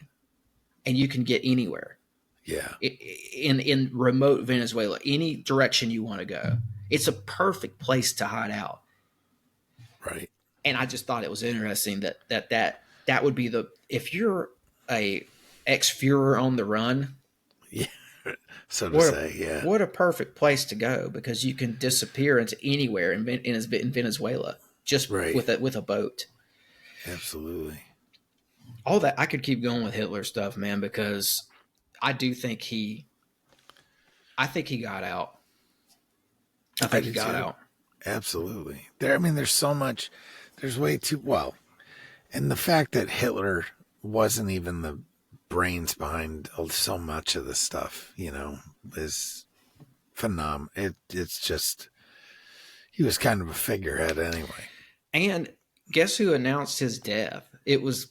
and you can get anywhere. Yeah. In remote Venezuela, any direction you want to go. It's a perfect place to hide out. Right. And I just thought it was interesting that would be if you're a ex-Fuhrer on the run. Yeah. So to say, yeah. What a perfect place to go, because you can disappear into anywhere in Venezuela just with a boat. Absolutely. All that, I could keep going with Hitler stuff, man, because I do think he got out. I think he got out. Absolutely. There's so much. There's way too well, and the fact that Hitler wasn't even the brains behind so much of the stuff, is phenomenal. It's just, he was kind of a figurehead anyway. And guess who announced his death? It was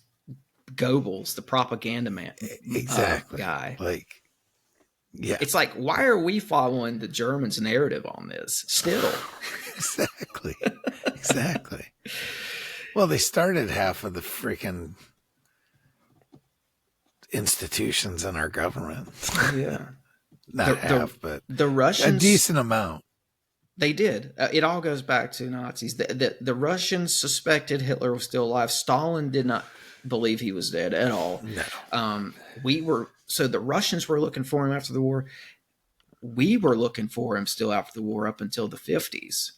Goebbels, the propaganda man. Exactly. Guy. Like, yeah. It's like, why are we following the Germans' narrative on this still? Exactly. Exactly. Well, they started half of the freaking institutions in our government. Yeah. Not half, but the Russians, a decent amount. They did. It all goes back to Nazis. The Russians suspected Hitler was still alive. Stalin did not believe he was dead at all. No. So the Russians were looking for him after the war. We were looking for him still after the war up until the 50s.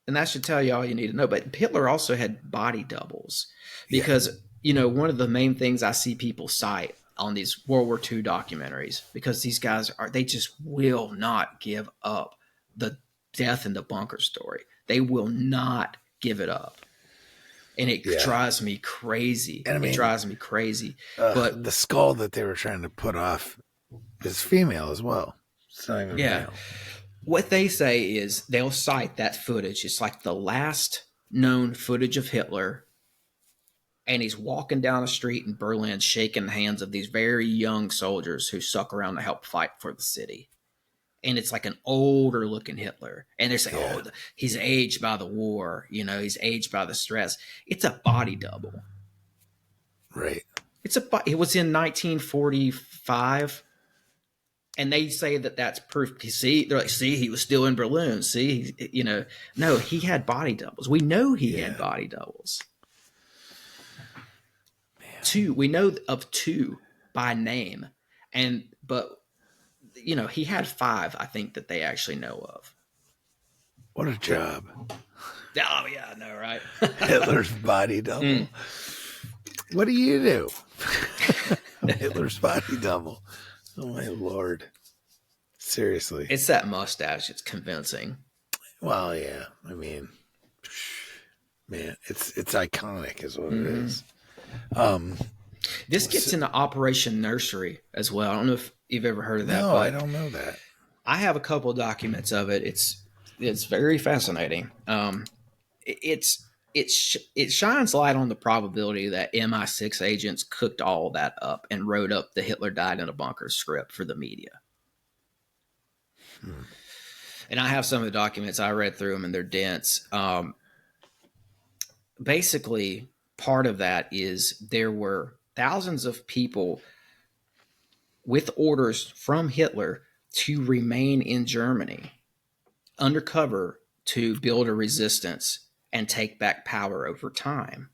And that should tell you all you need to know. But Hitler also had body doubles because, one of the main things I see people cite on these World War II documentaries, because these guys they just will not give up the death in the bunker story. They will not give it up. And it drives me crazy. And it drives me crazy. But the skull that they were trying to put off is female as well. It's not even male. What they say is they'll cite that footage. It's like the last known footage of Hitler. And he's walking down the street in Berlin, shaking the hands of these very young soldiers who suck around to help fight for the city. And it's like an older looking Hitler. And they're saying, he's aged by the war. He's aged by the stress. It's a body double. Right. It was in 1945. And they say that that's proof. They're like, see, he was still in Berlin. See, no, he had body doubles. We know he had body doubles. We know of 2 by name, but he had 5, I think, that they actually know of. What a job. Oh yeah, I know, right? Hitler's body double. What do you do? Hitler's body double. Oh my Lord. Seriously. It's that mustache. It's convincing. Well, yeah. I mean, man, it's iconic is what it is. This gets into Operation Nursery as well. I don't know if you've ever heard of that. No, I don't know that. I have a couple documents of it. It's very fascinating. It shines light on the probability that MI6 agents cooked all that up and wrote up the Hitler died in a bunker script for the media. And I have some of the documents. I read through them and they're dense. Basically, part of that is there were thousands of people with orders from Hitler to remain in Germany undercover to build a resistance and take back power over time.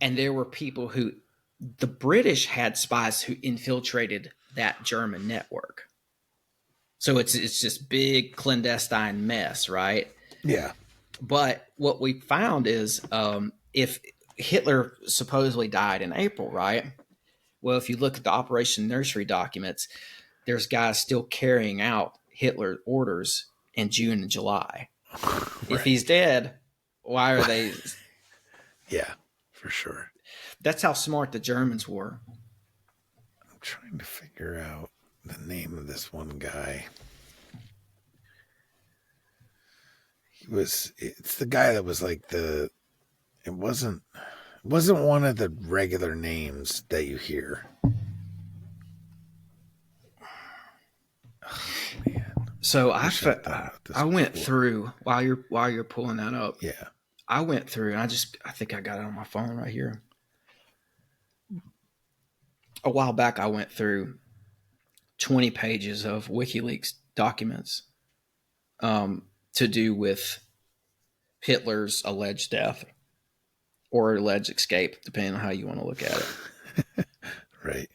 And there were people the British had spies who infiltrated that German network. So it's this big clandestine mess, right? Yeah. But what we found is if Hitler supposedly died in April, right? Well, if you look at the Operation Nursery documents, there's guys still carrying out Hitler orders in June and July. Right. If he's dead, why are they? Yeah, for sure. That's how smart the Germans were. I'm trying to figure out the name of this one guy. It's the guy that was like it wasn't one of the regular names that you hear. Oh, man. So I went through while you're pulling that up. Yeah. I went through and I think I got it on my phone right here. A while back, I went through 20 pages of WikiLeaks documents to do with Hitler's alleged death or alleged escape, depending on how you want to look at it. Right.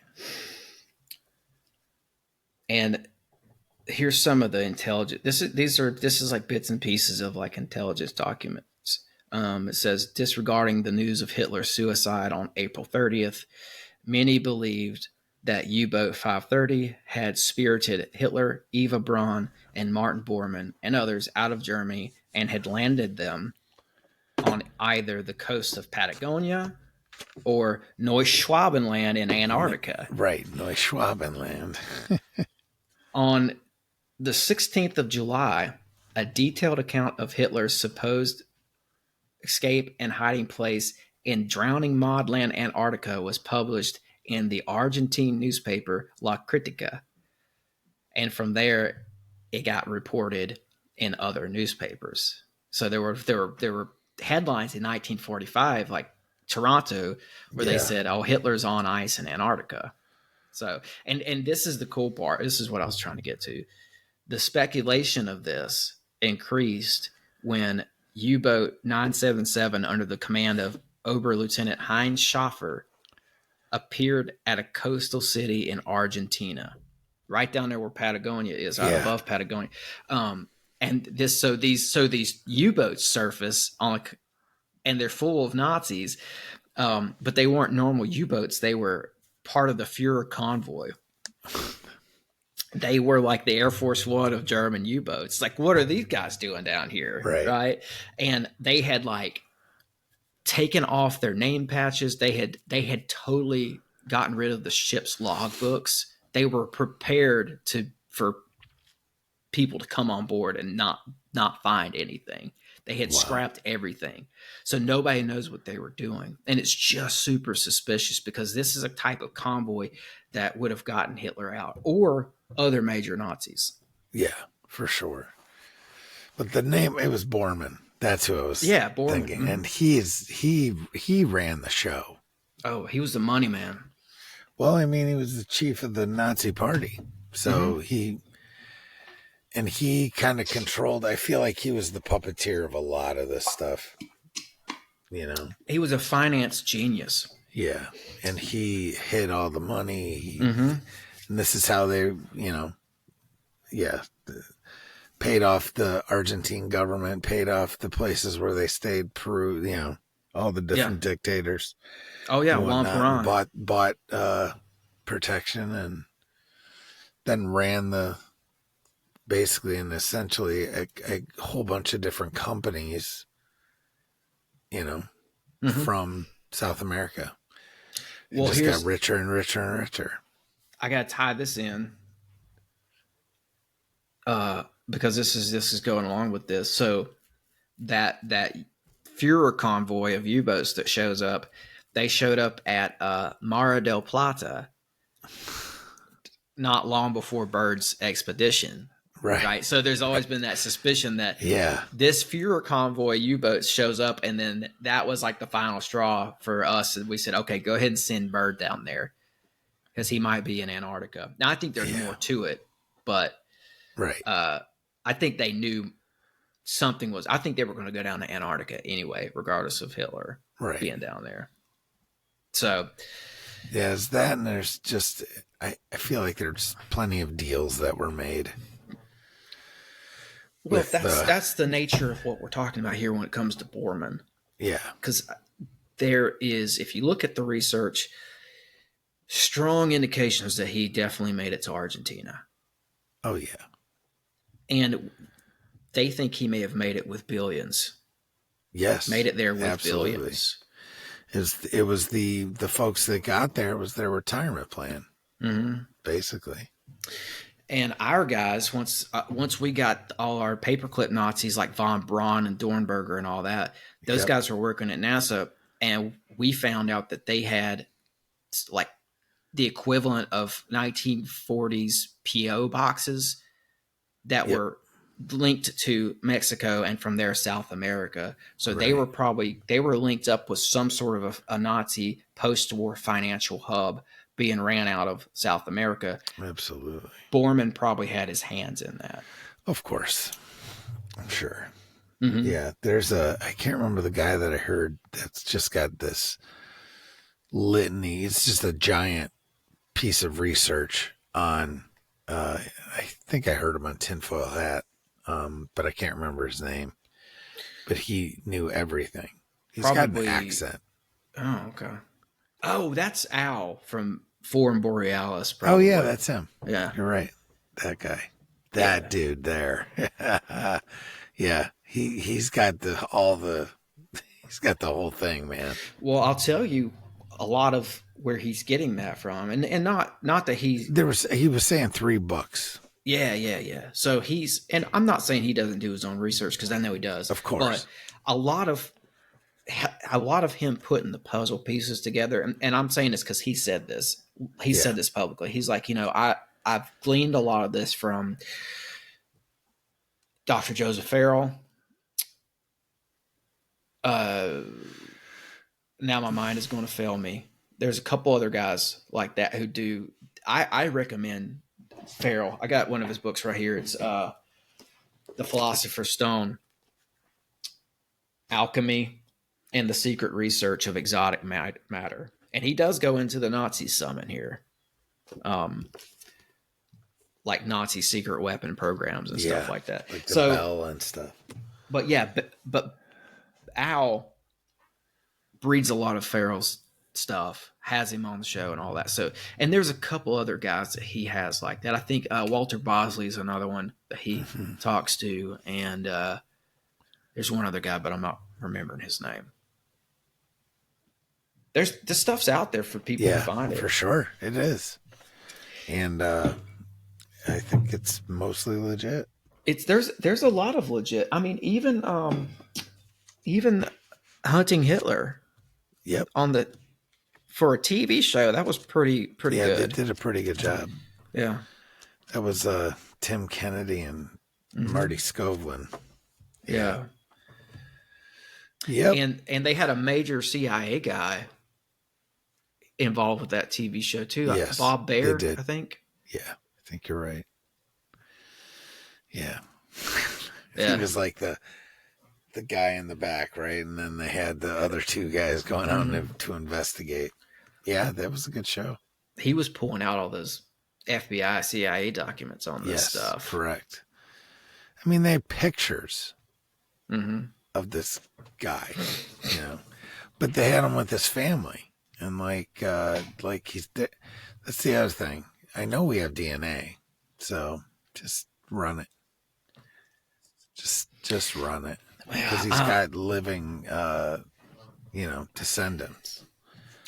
And here's some of the intelligence. This is like bits and pieces of like intelligence documents. It says, disregarding the news of Hitler's suicide on April 30th, many believed that U-boat 530 had spirited Hitler, Eva Braun, and Martin Bormann and others out of Germany and had landed them on either the coast of Patagonia or Neuschwabenland in Antarctica. Right, Neuschwabenland. On the 16th of July, a detailed account of Hitler's supposed escape and hiding place in drowning Maudland, Antarctica was published in the Argentine newspaper La Critica. And from there, it got reported in other newspapers. So there were headlines in 1945, like Toronto, where they said, "Oh, Hitler's on ice in Antarctica." So, and this is the cool part. This is what I was trying to get to. The speculation of this increased when U-boat 977, under the command of Ober Lieutenant Heinz Schaffer, appeared at a coastal city in Argentina, right down there where Patagonia is, out above Patagonia. And these U-boats surface and they're full of Nazis, but they weren't normal U-boats. They were part of the Fuhrer convoy. They were like the Air Force One of German U-boats. Like, what are these guys doing down here? Right? And they had like taken off their name patches. They had totally gotten rid of the ship's logbooks. They were prepared for people to come on board and not find anything. They had scrapped everything. So nobody knows what they were doing. And it's just super suspicious because this is a type of convoy that would have gotten Hitler out or other major Nazis. Yeah, for sure. But the name, it was Bormann. That's who I was thinking. And he ran the show. Oh, he was the money man. Well, I mean, he was the chief of the Nazi party. So he kind of controlled. I feel like he was the puppeteer of a lot of this stuff. You know, he was a finance genius. Yeah, and he hid all the money. And this is how they, paid off the Argentine government, paid off the places where they stayed. Peru, all the different dictators. Oh yeah, Juan Perón bought protection and then ran basically and essentially a whole bunch of different companies, from South America. It just got richer and richer and richer. I got to tie this in because this is going along with this. So that Fuhrer convoy of U-boats that shows up, they showed up at Mar del Plata not long before Byrd's expedition. Right. So there's always been that suspicion that this Fuhrer convoy U-boat shows up, and then that was like the final straw for us. And we said, okay, go ahead and send Byrd down there because he might be in Antarctica. Now, I think there's more to it, but I think they knew something was – I think they were going to go down to Antarctica anyway, regardless of Hitler being down there. So – yeah, it's that, and there's just – I feel like there's plenty of deals that were made. Well, that's the nature of what we're talking about here when it comes to Bormann. Yeah. Because there is, if you look at the research, strong indications that he definitely made it to Argentina. Oh, yeah. And they think he may have made it with billions. Yes. Made it there with billions. It was the folks that got there, it was their retirement plan, basically. And our guys, once we got all our paperclip Nazis like von Braun and Dornberger and all that, those guys were working at NASA, and we found out that they had like the equivalent of 1940s PO boxes that were linked to Mexico and from there South America. So they were linked up with some sort of a Nazi post-war financial hub being ran out of South America. Absolutely. Bormann probably had his hands in that. Of course. I'm sure. Yeah. I can't remember the guy that I heard that's just got this litany. It's just a giant piece of research on, I think I heard him on Tinfoil Hat, but I can't remember his name. But he knew everything. He's got an accent. Oh, okay. Oh, that's Al from Forum Borealis. Probably. Oh, yeah, that's him. Yeah. You're right. That guy. That dude there. Yeah. He's got the whole thing, man. Well, I'll tell you, a lot of where he's getting that from, and not that he's he was saying 3 books. yeah. So and I'm not saying he doesn't do his own research, because I know he does, Of course. but a lot of him putting the puzzle pieces together, and I'm saying this because he said this. He said this publicly. He's like, I've gleaned a lot of this from Dr. Joseph Farrell. Now my mind is going to fail me. There's a couple other guys like that who do. I recommend Farrell. I got one of his books right here. It's The Philosopher's Stone, Alchemy, and the Secret Research of Exotic Matter. And he does go into the Nazi summit here. Like Nazi secret weapon programs and stuff like that. Like the Bell and stuff. But yeah, but Al breeds a lot of Farrell's stuff, has him on the show and all that. So, and there's a couple other guys that he has like that. I think Walter Bosley is another one that he talks to, and there's one other guy, but I'm not remembering his name. The stuff's out there for people to find it. For sure, it is, and I think it's mostly legit. There's a lot of legit. I mean, even Hunting Hitler. Yep. For a TV show, that was pretty good. Yeah, they did a pretty good job. Yeah. That was Tim Kennedy and Marty Skovlin. Yeah. Yep. And they had a major CIA guy involved with that TV show too. Yes, Bob Baird, I think. Yeah, I think you're right. Yeah. Yeah. He was like the guy in the back, right? And then they had the other 2 guys going out to investigate. Yeah, that was a good show. He was pulling out all those FBI, CIA documents on this stuff. Correct. I mean, they had pictures of this guy, but they had him with his family, and like he's. That's the other thing. I know we have DNA, so just run it. Just run it. Because he's got living, descendants.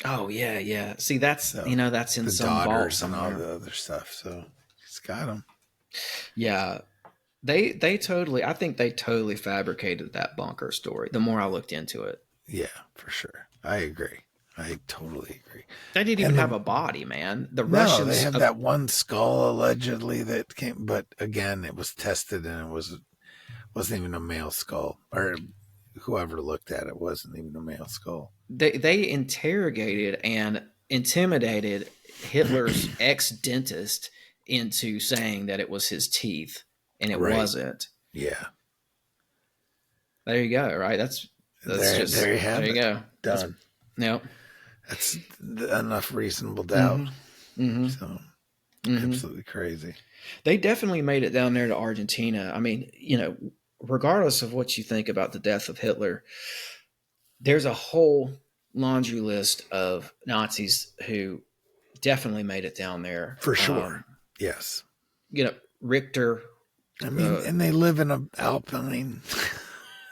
Oh yeah. See, that's that's in the some daughters vault and all somewhere. the other stuff. So he's got them. Yeah, they totally. I think they totally fabricated that bunker story. The more I looked into it. Yeah, for sure. I agree. I totally agree. They didn't even have a body, man. The Russians. They have that one skull allegedly that came, but again, it was tested and it wasn't even a male skull, or whoever looked at it wasn't even a male skull. They interrogated and intimidated Hitler's ex-dentist into saying that it was his teeth, and it wasn't. Yeah. There you go. Right. There you have it. There you go. Done. Yep. That's enough reasonable doubt. So absolutely crazy. They definitely made it down there to Argentina. I mean, regardless of what you think about the death of Hitler, there's a whole laundry list of Nazis who definitely made it down there. For sure. Yes. Richter. I mean, and they live in an alpine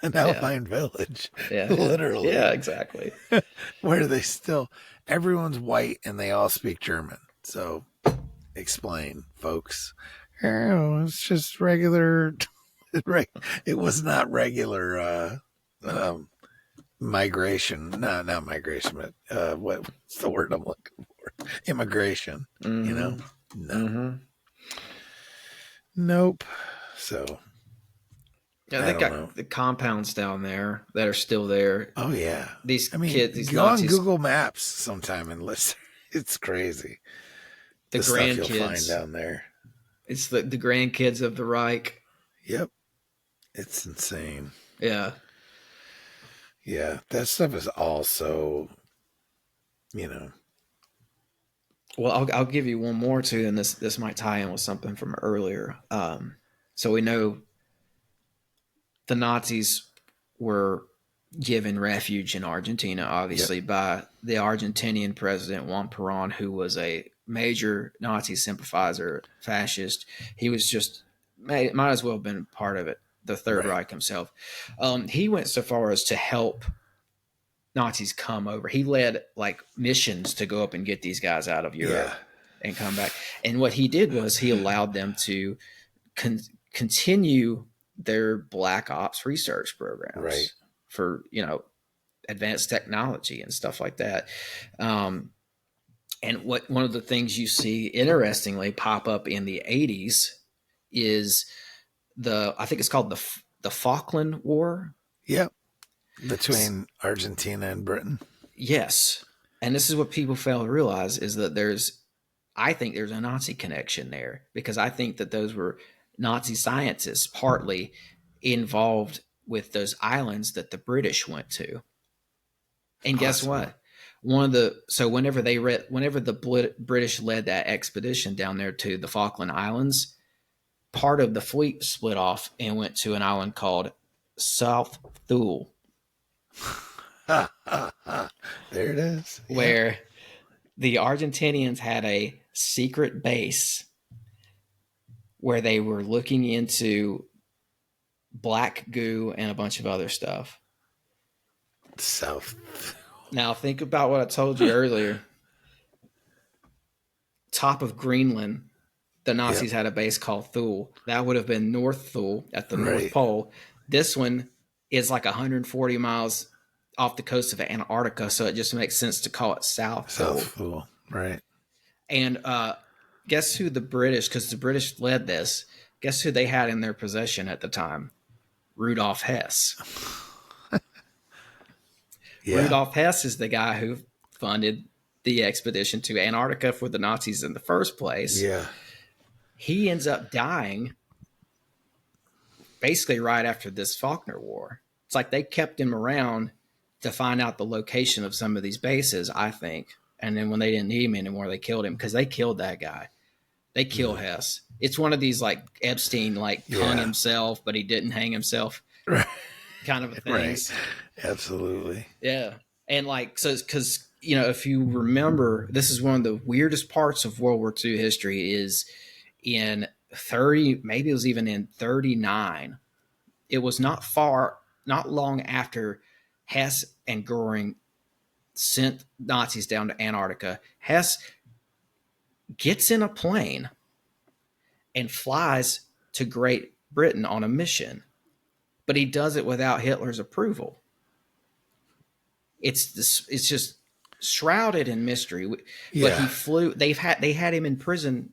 village. Yeah. Literally. Yeah, exactly. Where they everyone's white and they all speak German. So explain, folks. Oh, it's just regular. It was not regular migration. No, not migration, but what's the word I'm looking for? Immigration. No. Nope. So yeah, they got the compounds down there that are still there. Oh yeah, these kids. These go Nazis, on Google Maps sometime and listen. It's crazy. The grandkids stuff you'll find down there. It's the grandkids of the Reich. Yep, it's insane. Yeah, that stuff is also, Well, I'll give you one more too, and this might tie in with something from earlier. So we know the Nazis were given refuge in Argentina, obviously, by the Argentinian president Juan Perón, who was a major Nazi sympathizer, fascist. He was just might as well have been part of it, the Third Reich himself. He went so far as to help Nazis come over. He led like missions to go up and get these guys out of Europe Yeah. and come back. And what he did was he allowed them to continue their black ops research Right. programs for, advanced technology and stuff like that. And one of the things you see interestingly pop up in the 80s is I think it's called the Falkland War. Yep. Between Argentina and Britain. Yes. And this is what people fail to realize is that I think there's a Nazi connection there, because I think that those were Nazi scientists partly involved with those islands that the British went to. And guess what? Whenever the British led that expedition down there to the Falkland Islands, part of the fleet split off and went to an island called South Thule. There it is. Where the Argentinians had a secret base where they were looking into black goo and a bunch of other stuff. South. Now think about what I told you earlier. Top of Greenland, the Nazis had a base called Thule. That would have been North Thule at the North Pole. This one is like 140 miles off the coast of Antarctica, so it just makes sense to call it South Thule. Right. And guess who the British, because the British led this, guess who they had in their possession at the time? Rudolf Hess. Rudolf Hess is the guy who funded the expedition to Antarctica for the Nazis in the first place. Yeah. He ends up dying basically right after this Falkland War. It's like they kept him around to find out the location of some of these bases, I think. And then when they didn't need him anymore, they killed him, because they killed that guy. They kill Hess. It's one of these like Epstein, like hung himself, but he didn't hang himself kind of things. Right. Absolutely. Yeah. And like, so, because, if you remember, this is one of the weirdest parts of World War II history is in 30, maybe it was even in 39. It was not long after Hess and Goering sent Nazis down to Antarctica. Hess gets in a plane and flies to Great Britain on a mission, but he does it without Hitler's approval. It's just shrouded in mystery. But he flew. They had him in prison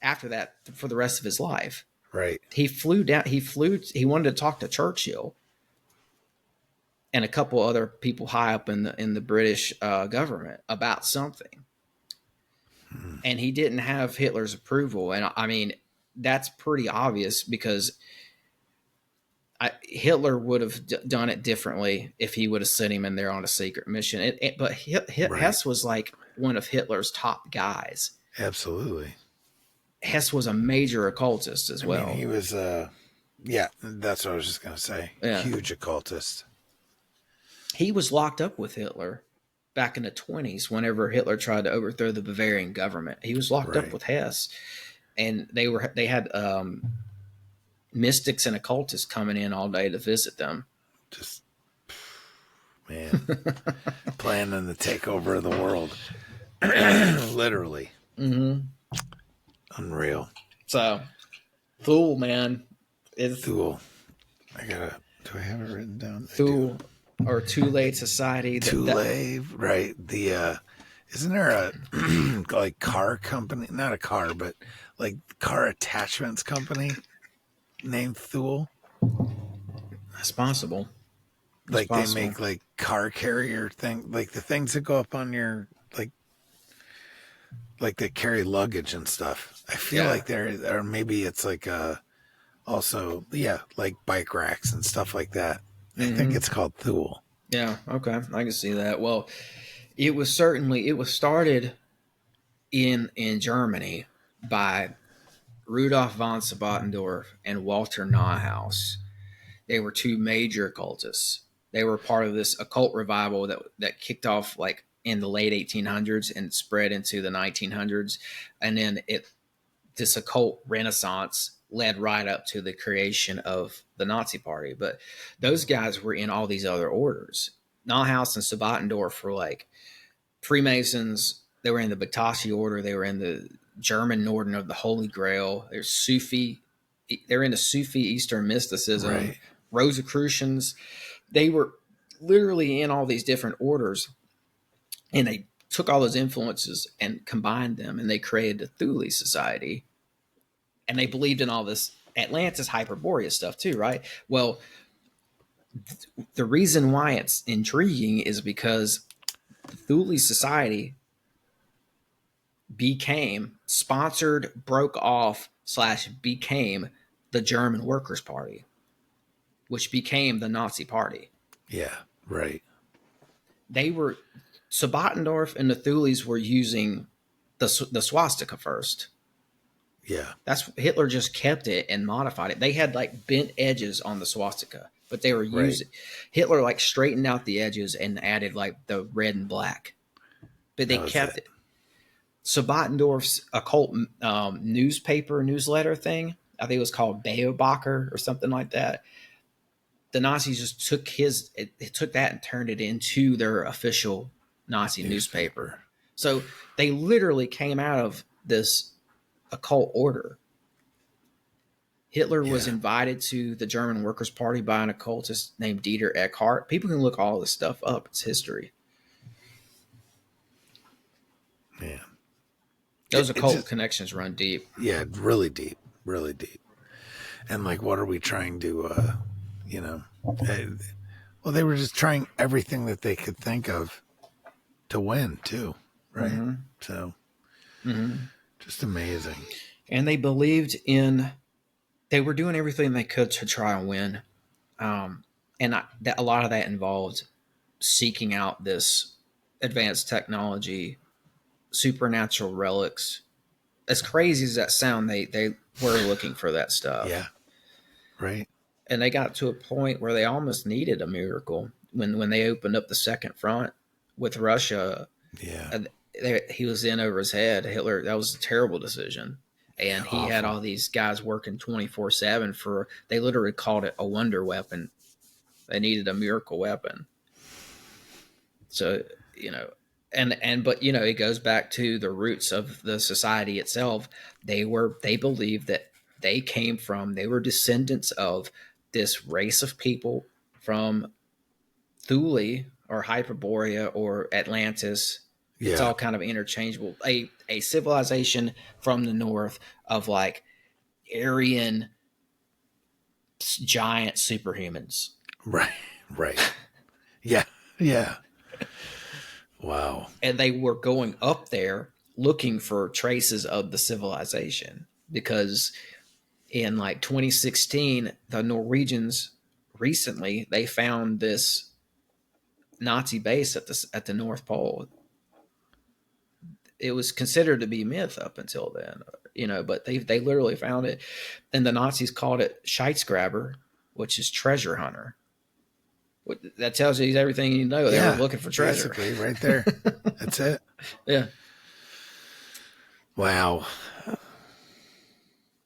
after that for the rest of his life. Right. He flew down. He wanted to talk to Churchill and a couple other people high up in the British government about something. And he didn't have Hitler's approval. And I mean, that's pretty obvious, because Hitler would have done it differently if he would have sent him in there on a secret mission. But Hess was like one of Hitler's top guys. Absolutely. Hess was a major occultist as well. He was, that's what I was just going to say. Yeah. Huge occultist. He was locked up with Hitler back in the 1920s whenever Hitler tried to overthrow the Bavarian government. He was locked up with Hess. And they had mystics and occultists coming in all day to visit them. Just, man, planning the takeover of the world. Literally. Mm-hmm. Unreal. So, Thule, man. Thule. Do I have it written down? Thule, or Thule Society. Thule, right. Isn't there a like car company? Not a car, but like car attachments company named Thule? That's possible. They make like car carrier thing, like the things that go up on your like they carry luggage and stuff. I feel like or maybe it's like also like bike racks and stuff like that. I think it's called Thule. Yeah, okay, I can see that. Well, it was started in Germany by Rudolf von Sabotendorf and Walter Neuhaus. They were two major occultists. They were part of this occult revival that kicked off like in the late 1800s and spread into the 1900s. And then this occult renaissance led right up to the creation of the Nazi Party. But those guys were in all these other orders. Nauhaus and Sabbatendorf were like Freemasons. They were in the Batashi order. They were in the German Order of the Holy Grail. There's Sufi. They're into Sufi Eastern mysticism. Right. Rosicrucians. They were literally in all these different orders, and they took all those influences and combined them, and they created the Thule Society. And they believed in all this Atlantis Hyperborea stuff too, right? Well, the reason why it's intriguing is because the Thule Society became sponsored, broke off, / became the German Workers' Party, which became the Nazi Party. Yeah. Right. They were, Sabbatendorf and the Thules were using the swastika first. Yeah. That's Hitler just kept it and modified it. They had like bent edges on the swastika, but they were using Hitler like straightened out the edges and added like the red and black. But they kept it. Sabbatendorf's occult newsletter thing, I think it was called Beobacher or something like that. The Nazis just took took that and turned it into their official Nazi newspaper. So they literally came out of this occult order. Hitler was invited to the German Workers' Party by an occultist named Dieter Eckhart. People can look all this stuff up. It's history. Man. Those occult connections run deep. Yeah, really deep. Really deep. And like, what are we trying to, well, they were just trying everything that they could think of to win too. Right. Mm-hmm. So just amazing. And they believed they were doing everything they could to try and win. A lot of that involved seeking out this advanced technology, supernatural relics. As crazy as that sound, they were looking for that stuff. Yeah. Right. And they got to a point where they almost needed a miracle when they opened up the second front with Russia. Yeah. He was in over his head. Hitler, that was a terrible decision. And he had all these guys working 24/7 they literally called it a wonder weapon. They needed a miracle weapon. So, but it goes back to the roots of the society itself. They believed that they were descendants of this race of people from Thule or Hyperborea or Atlantis. Yeah. It's all kind of interchangeable. A civilization from the north of like Aryan giant superhumans. Right. Yeah. Wow. And they were going up there looking for traces of the civilization because in like 2016, the Norwegians recently, they found this Nazi base at the North Pole. It was considered to be myth up until then, but they literally found it. And the Nazis called it Scheizgraber, which is treasure hunter. That tells you everything you know. They were looking for treasure. Basically, right there. That's it. Yeah. Wow.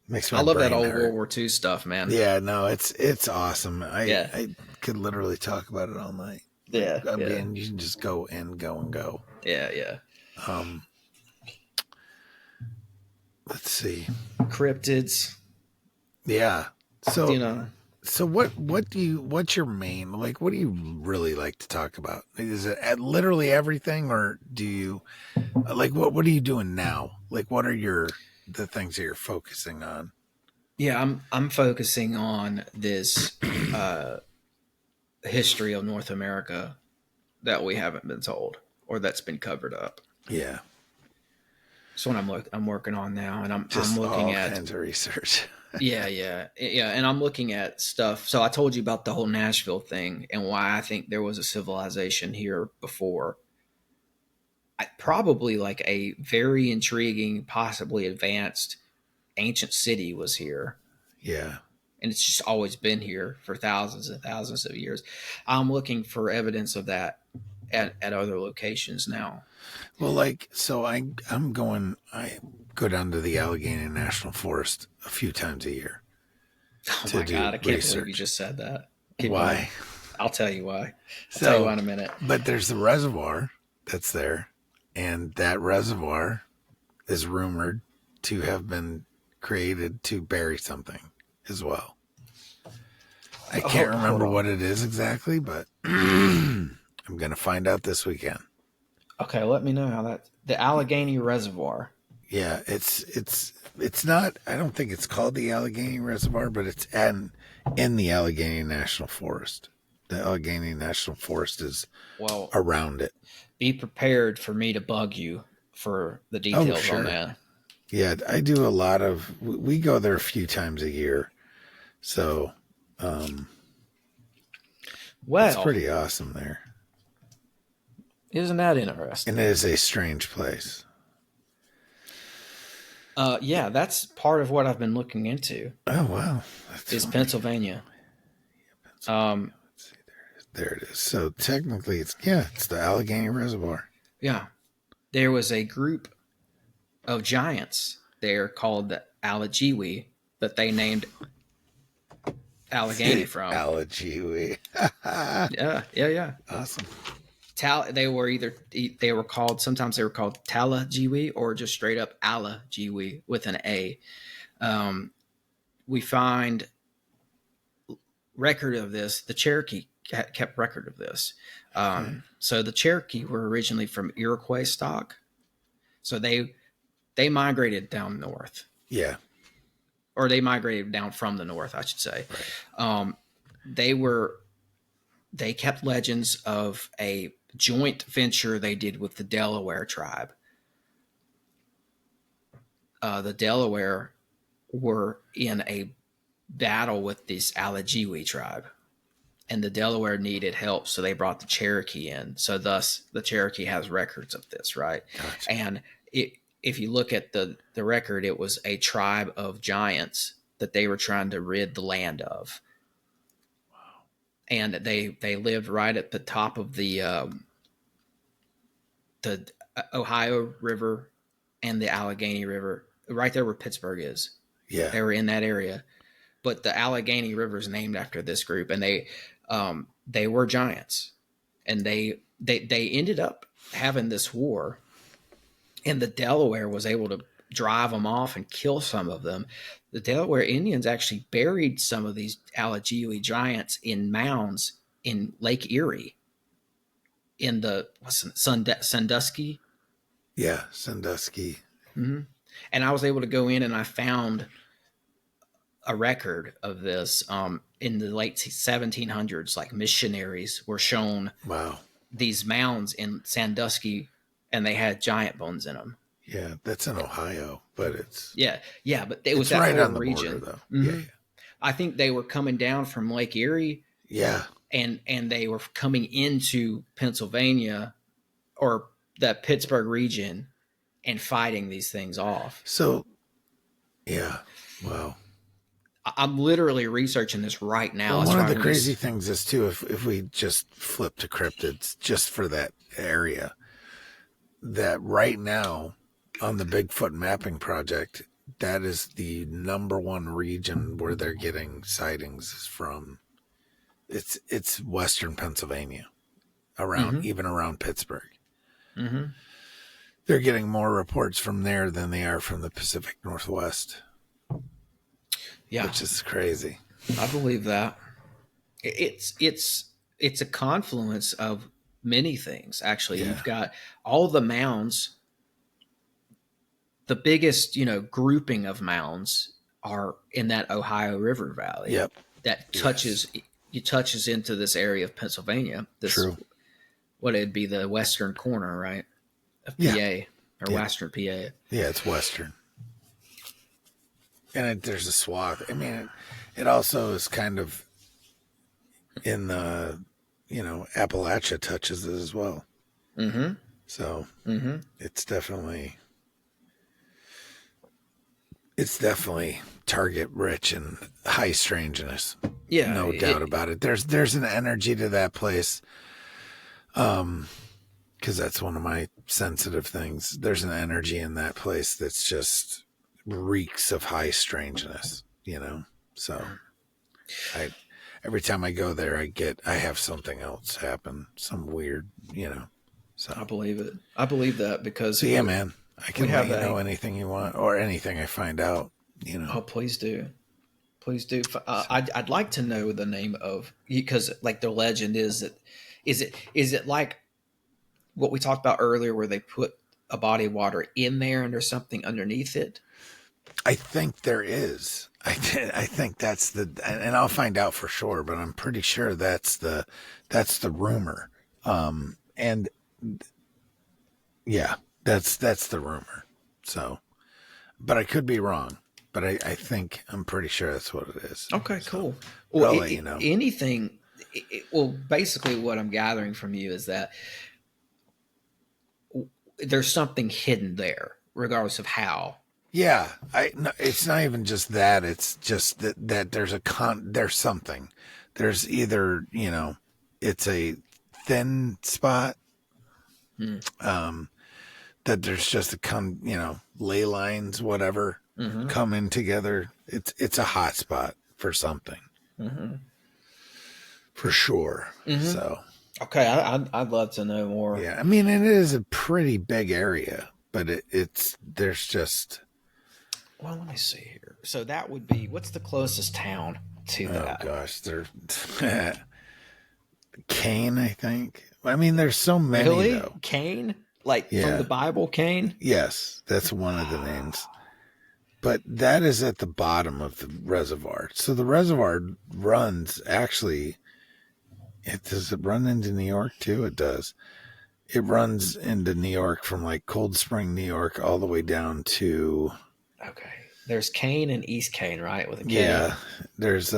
Makes my I love brain that old hurt. World War II stuff, man. Yeah, no, it's awesome. I could literally talk about it all night. Yeah. I mean, you can just go and go and go. Yeah. Let's see. Cryptids. Yeah. So So what's your main, like, what do you really like to talk about? Is it literally everything, or do you like, what are you doing now? Like, what are the things that you're focusing on? Yeah, I'm focusing on this history of North America that we haven't been told or that's been covered up. Yeah. That's what I'm working on now, and I'm looking all at kinds of research. yeah, and I'm looking at stuff. So I told you about the whole Nashville thing and why I think there was a civilization here before. Probably like a very intriguing, possibly advanced ancient city was here. Yeah. And it's just always been here for thousands and thousands of years. I'm looking for evidence of that at other locations now. Well, like, so I go down to the Allegheny National Forest a few times a year. Oh my God, I can't believe you just said that. Why? I'll tell you why. I'll tell you So, why in a minute. but there's the reservoir that's there, and that reservoir is rumored to have been created to bury something as well. I can't remember what it is exactly, but I'm going to find out this weekend. Okay, let me know how that. The Allegheny Reservoir. Yeah, it's not. I don't think it's called the Allegheny Reservoir, but it's in the Allegheny National Forest. The Allegheny National Forest is around it. Be prepared for me to bug you for the details on that. Yeah, I do a lot of. We go there a few times a year, so it's pretty awesome there. Isn't that interesting? And it is a strange place. Yeah, that's part of what I've been looking into. Oh wow, is Pennsylvania. Let's see, there it is. So technically, it's the Allegheny Reservoir. Yeah, there was a group of giants there called the Allegheny that they named Allegheny from. Allegheny. Yeah. Awesome. They were called Talajiwi or just straight up Allajiwi with an A. We find record of this. The Cherokee kept record of this. So the Cherokee were originally from Iroquois stock. So they migrated down north. Yeah. Or they migrated down from the north, I should say. Right. They kept legends of a joint venture they did with the Delaware tribe. The Delaware were in a battle with this Allegheny tribe, and the Delaware needed help, so they brought the Cherokee in. So thus, the Cherokee has records of this, right? Gotcha. And if you look at the record, it was a tribe of giants that they were trying to rid the land of. Wow. And they lived right at the top of the Ohio River and the Allegheny River, right there where Pittsburgh is. Yeah. They were in that area. But the Allegheny River is named after this group, and they were giants. And they ended up having this war, and the Delaware was able to drive them off and kill some of them. The Delaware Indians actually buried some of these Allegheny giants in mounds in Lake Erie in the Sandusky. Yeah, Sandusky. Mm-hmm. And I was able to go in and I found a record of this in the late 1700s. Like missionaries were shown these mounds in Sandusky, and they had giant bones in them. Yeah, that's in Ohio, but it's but it was that right whole on the region. border, though. Mm-hmm. Yeah. I think they were coming down from Lake Erie. Yeah, and they were coming into Pennsylvania or the Pittsburgh region and fighting these things off. So, yeah, wow. I'm literally researching this right now. Well, one of the crazy things is too, if we just flip to cryptids just for that area, that right now on the Bigfoot mapping project, that is the number one region where they're getting sightings is from. It's Western Pennsylvania, around even around Pittsburgh. Mm-hmm. They're getting more reports from there than they are from the Pacific Northwest. Yeah, which is crazy. I believe that. It's a confluence of many things. Actually, you've got all the mounds. The biggest, grouping of mounds are in that Ohio River Valley. Yep. That touches into this area of Pennsylvania. True. What it'd be the western corner, right? Of PA or western PA. Yeah, it's western. And there's a swath. I mean, it also is kind of in the, Appalachia touches it as well. Mm-hmm. So it's definitely target rich and high strangeness. Yeah, no doubt about it. There's an energy to that place. Because that's one of my sensitive things. There's an energy in that place that's just reeks of high strangeness, So every time I go there, I have something else happen, some weird, So, I believe it. I believe that because so yeah, man, I we can let have you know a. anything you want or anything I find out. Oh, please do. Please do. So, I'd like to know the name of, because like the legend is that is it like what we talked about earlier, where they put a body of water in there and there's something underneath it? I think there is. I think that's and I'll find out for sure, but I'm pretty sure that's the rumor. And yeah, that's the rumor. So, but I could be wrong. But I think I'm pretty sure that's what it is. Okay, So, cool. but Well, I'll let you know. anything. Well, basically, what I'm gathering from you is that there's something hidden there, regardless of how. Yeah, no, it's not even just that. It's just that there's something. There's either it's a thin spot. Hmm. That there's just ley lines, whatever, Mm-hmm. coming together. It's a hot spot for something, Mm-hmm. for sure. Mm-hmm. So Okay, I'd love to know more. yeah, I mean, it is a pretty big area, but there's just, Well, let me see here. So that would be, what's the closest town to oh that? gosh, there's Cain, I think. I mean, there's so many Really? though. Cain? Like from the Yeah, Bible, Cain? yes, that's one of the names. But that is at the bottom of the reservoir. So the reservoir runs actually. Does it run into New York too? It does. It runs into New York from like Cold Spring, New York, all the way down to, Okay. There's Cain and East Cain, right? With a K. yeah. There's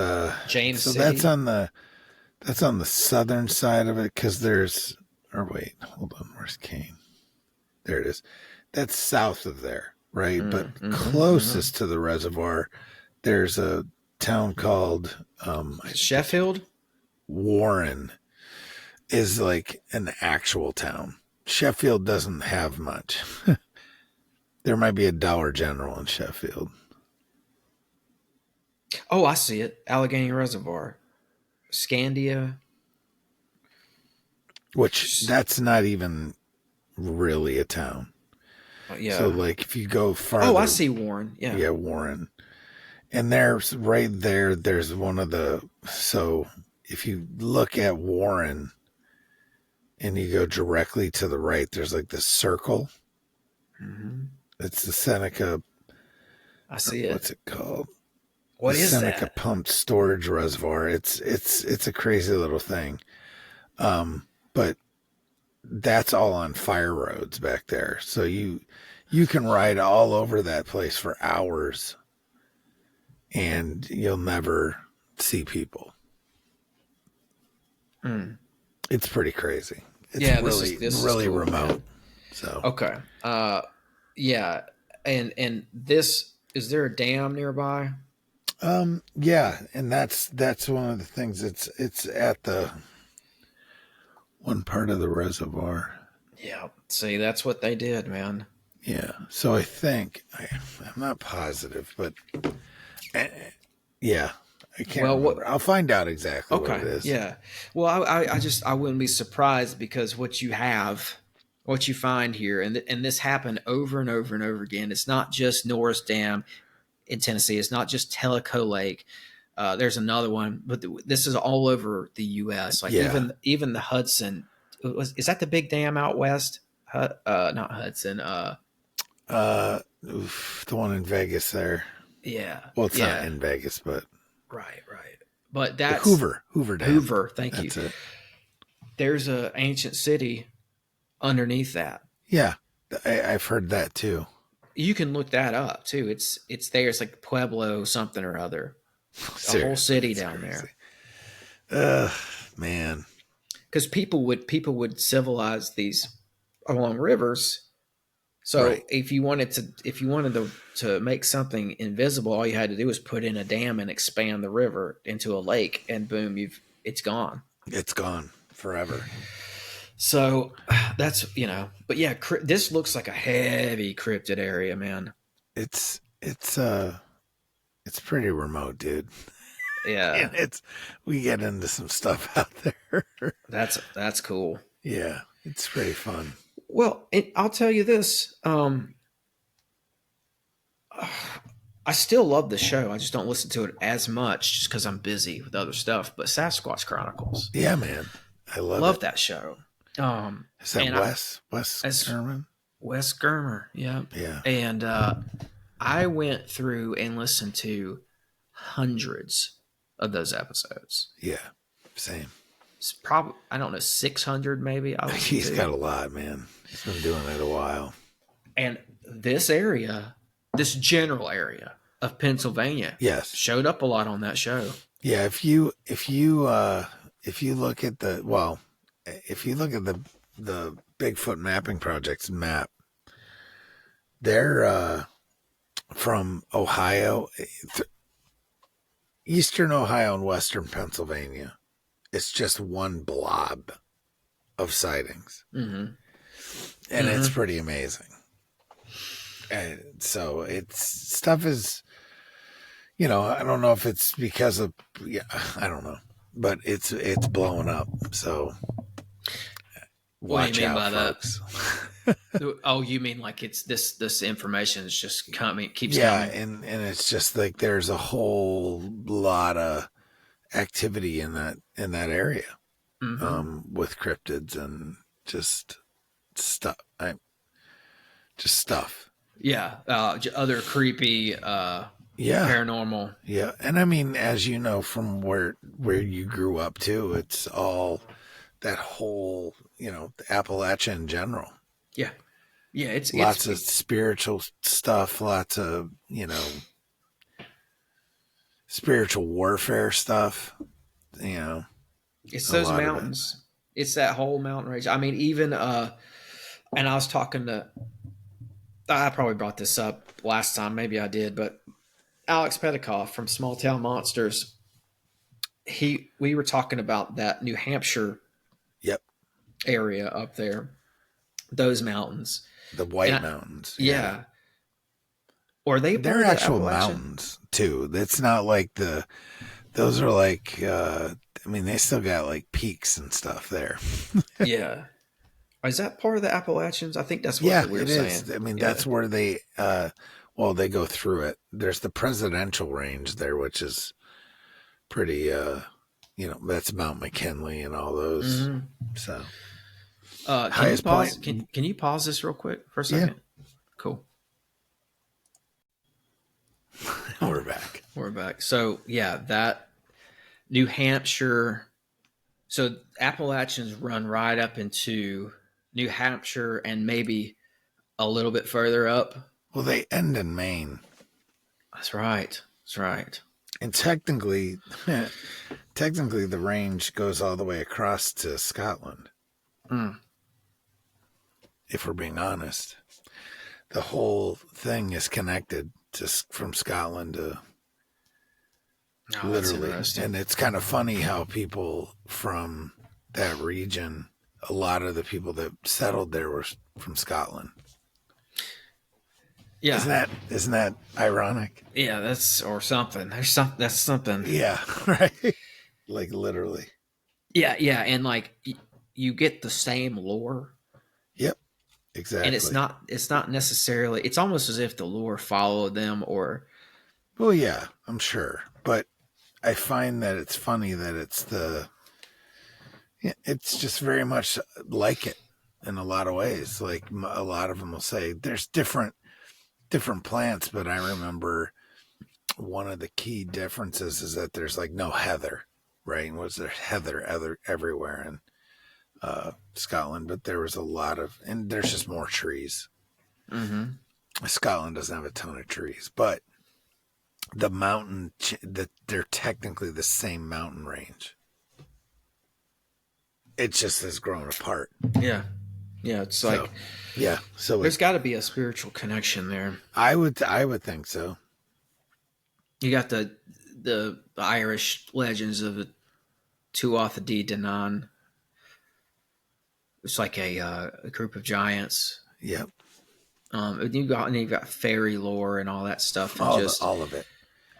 James so that's City. on the southern side of it because there's, or wait, hold on, where's Kane? There it is. That's south of there, right? But closest to the reservoir, there's a town called Sheffield? Warren. Is like an actual town. Sheffield doesn't have much. There might be a Dollar General in Sheffield. Oh, I see it. Allegheny Reservoir. Scandia. Which that's not even really a town. So Yeah. like if you go Oh, I farther, see Warren. Yeah. yeah, Warren. And there's right there, there's one of the, so if you look at Warren and you go directly to the right, there's like this circle. Mm-hmm. It's the Seneca, I see it. what's it called? What The is Seneca that? Pumped Storage Reservoir. It's a crazy little thing. But that's all on fire roads back there. So you can ride all over that place for hours and you'll never see people. Mm. It's pretty crazy. It's Yeah, really, this is really cool, remote. man. So Okay. Yeah, and this, is there a dam nearby? yeah, and that's one of the things. It's at the one part of the reservoir. Yeah. See, that's what they did, man. Yeah. So I think I'm not positive, but uh, yeah, I can't Well, remember. I'll find out exactly what okay, it is. yeah. Well, I wouldn't be surprised, because what you find here, and this happened over and over and over again. It's not just Norris Dam in Tennessee. It's not just Tellico Lake. There's another one, but this is all over the U.S. Like Yeah. even the Hudson. Is that the big dam out west? Not Hudson. The one in Vegas there. Yeah, Well, it's not yeah. in Vegas, but Right, right. But the that's Hoover Dam. Hoover. Thank you. That's it. There's a ancient city underneath that. Yeah, I've heard that too. You can look that up too. It's there. It's like Pueblo something or other. A whole Seriously, city that's down crazy. there. Man. Because people would civilize these along rivers. So Right. if you wanted to make something invisible, all you had to do was put in a dam and expand the river into a lake, and boom, it's gone. It's gone forever. So that's, but yeah, this looks like a heavy cryptid area, man. It's pretty remote, dude. Yeah, And we get into some stuff out there. that's cool. Yeah, it's pretty fun. Well, I'll tell you this. I still love the show. I just don't listen to it as much just because I'm busy with other stuff. But Sasquatch Chronicles, Yeah, man. I love love it. that show. Is that And Wes as German? Wes Germer, yeah. Yeah. And I went through and listened to hundreds of those episodes. Yeah. Same. It's probably, I don't know, 600 maybe. I listened He's to. got a lot, man. He's been doing it a while. And this area, this general area of Pennsylvania, Yes. showed up a lot on that show. Yeah, if you look at the Bigfoot mapping project's map, they're from Ohio, eastern Ohio and western Pennsylvania. It's just one blob of sightings, Mm-hmm. and it's pretty amazing. And so stuff is, I don't know if it's because of, I don't know, but it's blowing up. So What do you mean by folks. that? Oh, you mean like it's this information is just coming, keeps Yeah, coming? and it's just like there's a whole lot of activity in that area, with cryptids and just stuff. Just stuff. Yeah, other creepy, Yeah, paranormal. yeah, and I mean, as you know from where you grew up too, it's all that whole the Appalachia in general. Yeah, yeah. It's Lots of spiritual stuff, lots of spiritual warfare stuff. It's A those lot of it. mountains. It's that whole mountain range. I mean, even and I was talking to. I probably brought this up last time. Maybe I did, but Alex Petikoff from Small Town Monsters. We were talking about that New Hampshire Yep, area up there, those mountains. the White Mountains. Yeah. Or they part They're of the actual Appalachian? mountains too. It's not like those are like, I mean, they still got like peaks and stuff there. Yeah. Is that part of the Appalachians? I think that's what Yeah, we were it saying. is. I mean, Yeah. that's where they, they go through it. There's the presidential range there, which is pretty, that's Mount McKinley and all those. Mhm. So, Can you highest pause? point. Can you pause this real quick for a second? Cool. We're back. We're back. So yeah, that New Hampshire. So Appalachians run right up into New Hampshire and maybe a little bit further up. Well, they end in Maine. That's right. That's right. And technically, the range goes all the way across to Scotland. Mm. If we're being honest, the whole thing is connected just from Scotland to literally. And it's kind of funny how people from that region, a lot of the people that settled there were from Scotland. Yeah. Isn't that ironic? Yeah, that's or something. That's something. Yeah, right. Like literally. Yeah, yeah, and like you get the same lore. Yep, exactly. And it's not necessarily. It's almost as if the lore followed them, or. Well, yeah, I'm sure, but I find that it's funny that it's just very much like it in a lot of ways. Like a lot of them will say there's different plants, but I remember one of the key differences is that there's like no heather, right? Was there heather everywhere in Scotland, but there was a lot of, and there's just more trees. Mm-hmm. Scotland doesn't have a ton of trees, but the mountain, they're technically the same mountain range. It just has grown apart. Yeah. Yeah, it's like So there's got to be a spiritual connection there. I would think so. You got the Irish legends of the Tuatha Dé Danann. It's like a group of giants. Yep. And you've got fairy lore and all that stuff. And All just of it.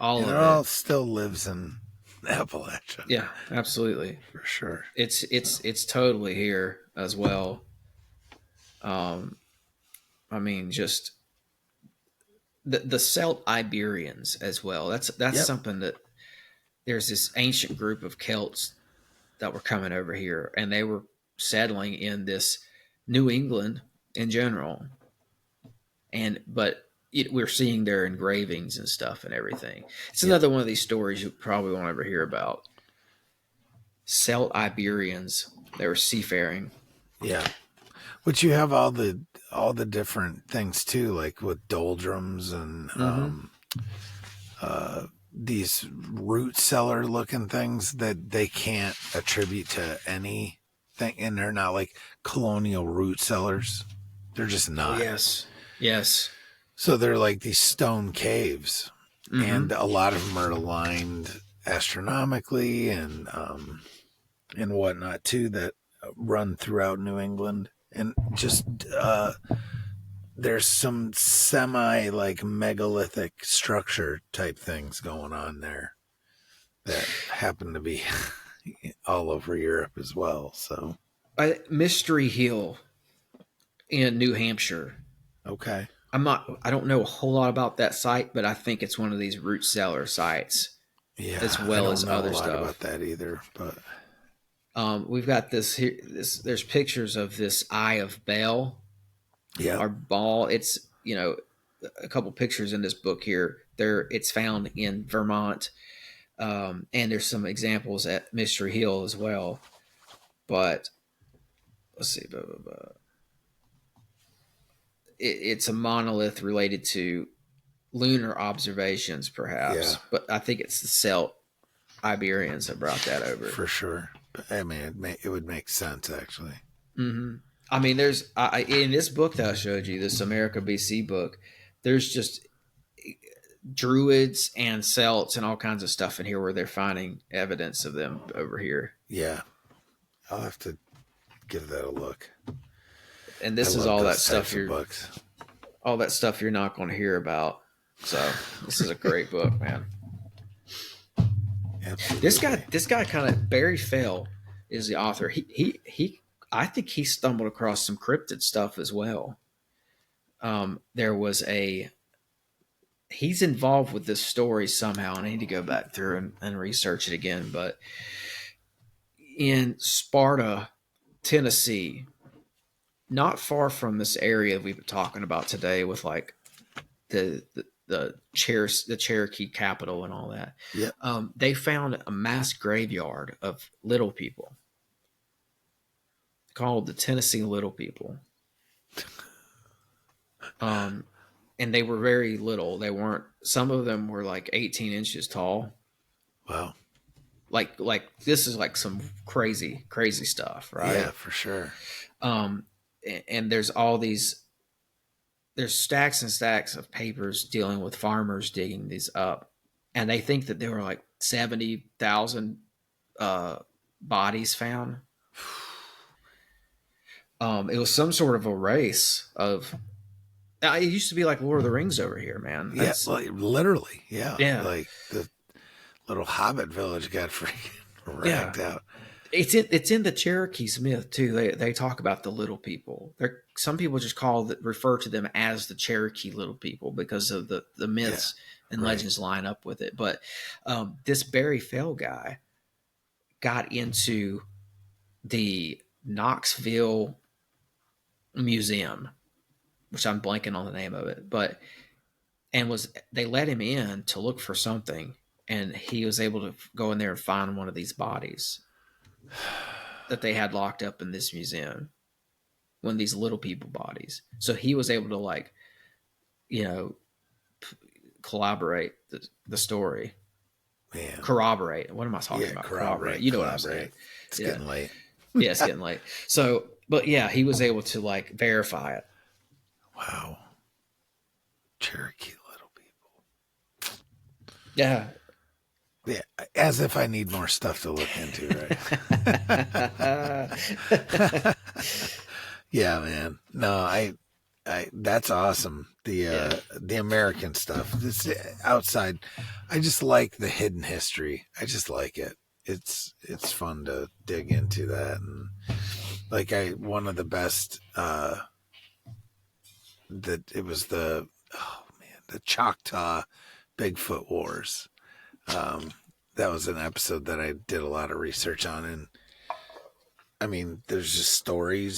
all and of it it. all still lives in Appalachia. Yeah, absolutely. For sure. It's totally here as well. I mean, just the Celt Iberians as well. That's Yep. something that there's this ancient group of Celts that were coming over here, and they were settling in this New England in general, but we're seeing their engravings and stuff and everything. It's Yep. another one of these stories you probably won't ever hear about. Celt Iberians, they were seafaring. Yeah. Which you have all the different things too, like with doldrums and these root cellar looking things that they can't attribute to anything, and they're not like colonial root cellars. They're just Oh not. yes. So they're like these stone caves, and a lot of them are aligned astronomically and whatnot too, that run throughout New England, and just there's some semi like megalithic structure type things going on there that happen to be all over Europe as well. So Mystery Hill in New Hampshire. okay, I don't know a whole lot about that site, but I think it's one of these root cellar sites yeah, as I well don't as know other a lot stuff. about that either, but We've got this here. There's pictures of this Eye of Bel, yeah, our ball. It's a couple pictures in this book here. It's found in Vermont, and there's some examples at Mystery Hill as well. But let's see, blah, blah, blah. It's a monolith related to lunar observations, perhaps. Yeah. But I think it's the Celt Iberians that brought that over. for sure. I mean, it would make sense actually. I mean, there's in this book that I showed you, this America BC book, there's just druids and Celts and all kinds of stuff in here where they're finding evidence of them over here. Yeah, I'll have to give that a look. And this I is love all that those stuff types of books. all that stuff you're not going to hear about. So this is a great book, man. Absolutely. This guy kind of Barry Fell is the author. He I think he stumbled across some cryptid stuff as well. There was he's involved with this story somehow, and I need to go back through and research it again. But in Sparta, Tennessee, not far from this area we've been talking about today, with like the Cherokee capital and all that. Yeah. They found a mass graveyard of little people called the Tennessee Little People. And they were very little. They weren't. Some of them were like 18 inches tall. Wow. Like this is like some crazy stuff, right? Yeah, for sure. And there's all these. There's stacks and stacks of papers dealing with farmers digging these up, and they think that there were like 70,000 bodies found. It was some sort of a race of. It used to be like Lord of the Rings over here, man. That's, yeah, like, literally. Yeah. Yeah. Like the little Hobbit village got freaking ragged out. It's in the Cherokees myth too. They talk about the little people. Some people just refer to them as the Cherokee little people because of the myths and legends line up with it. But this Barry Fell guy got into the Knoxville Museum, which I'm blanking on the name of it, they let him in to look for something, and he was able to go in there and find one of these bodies that they had locked up in this museum, one of these little people bodies. So he was able to collaborate the story. Man. Corroborate. What am I talking about? Corroborate. You know what I'm saying. It's getting late. Yeah, it's getting late. So, but yeah, he was able to like verify it. Wow. Cherokee little people. Yeah. Yeah, as if I need more stuff to look into, right? Yeah, man. No, That's awesome. Yeah. The American stuff. This outside, I just like the hidden history. I just like it. It's fun to dig into that, and like one of the best that it was the Choctaw Bigfoot Wars. Um, that was an episode that I did a lot of research on, and I mean, there's just story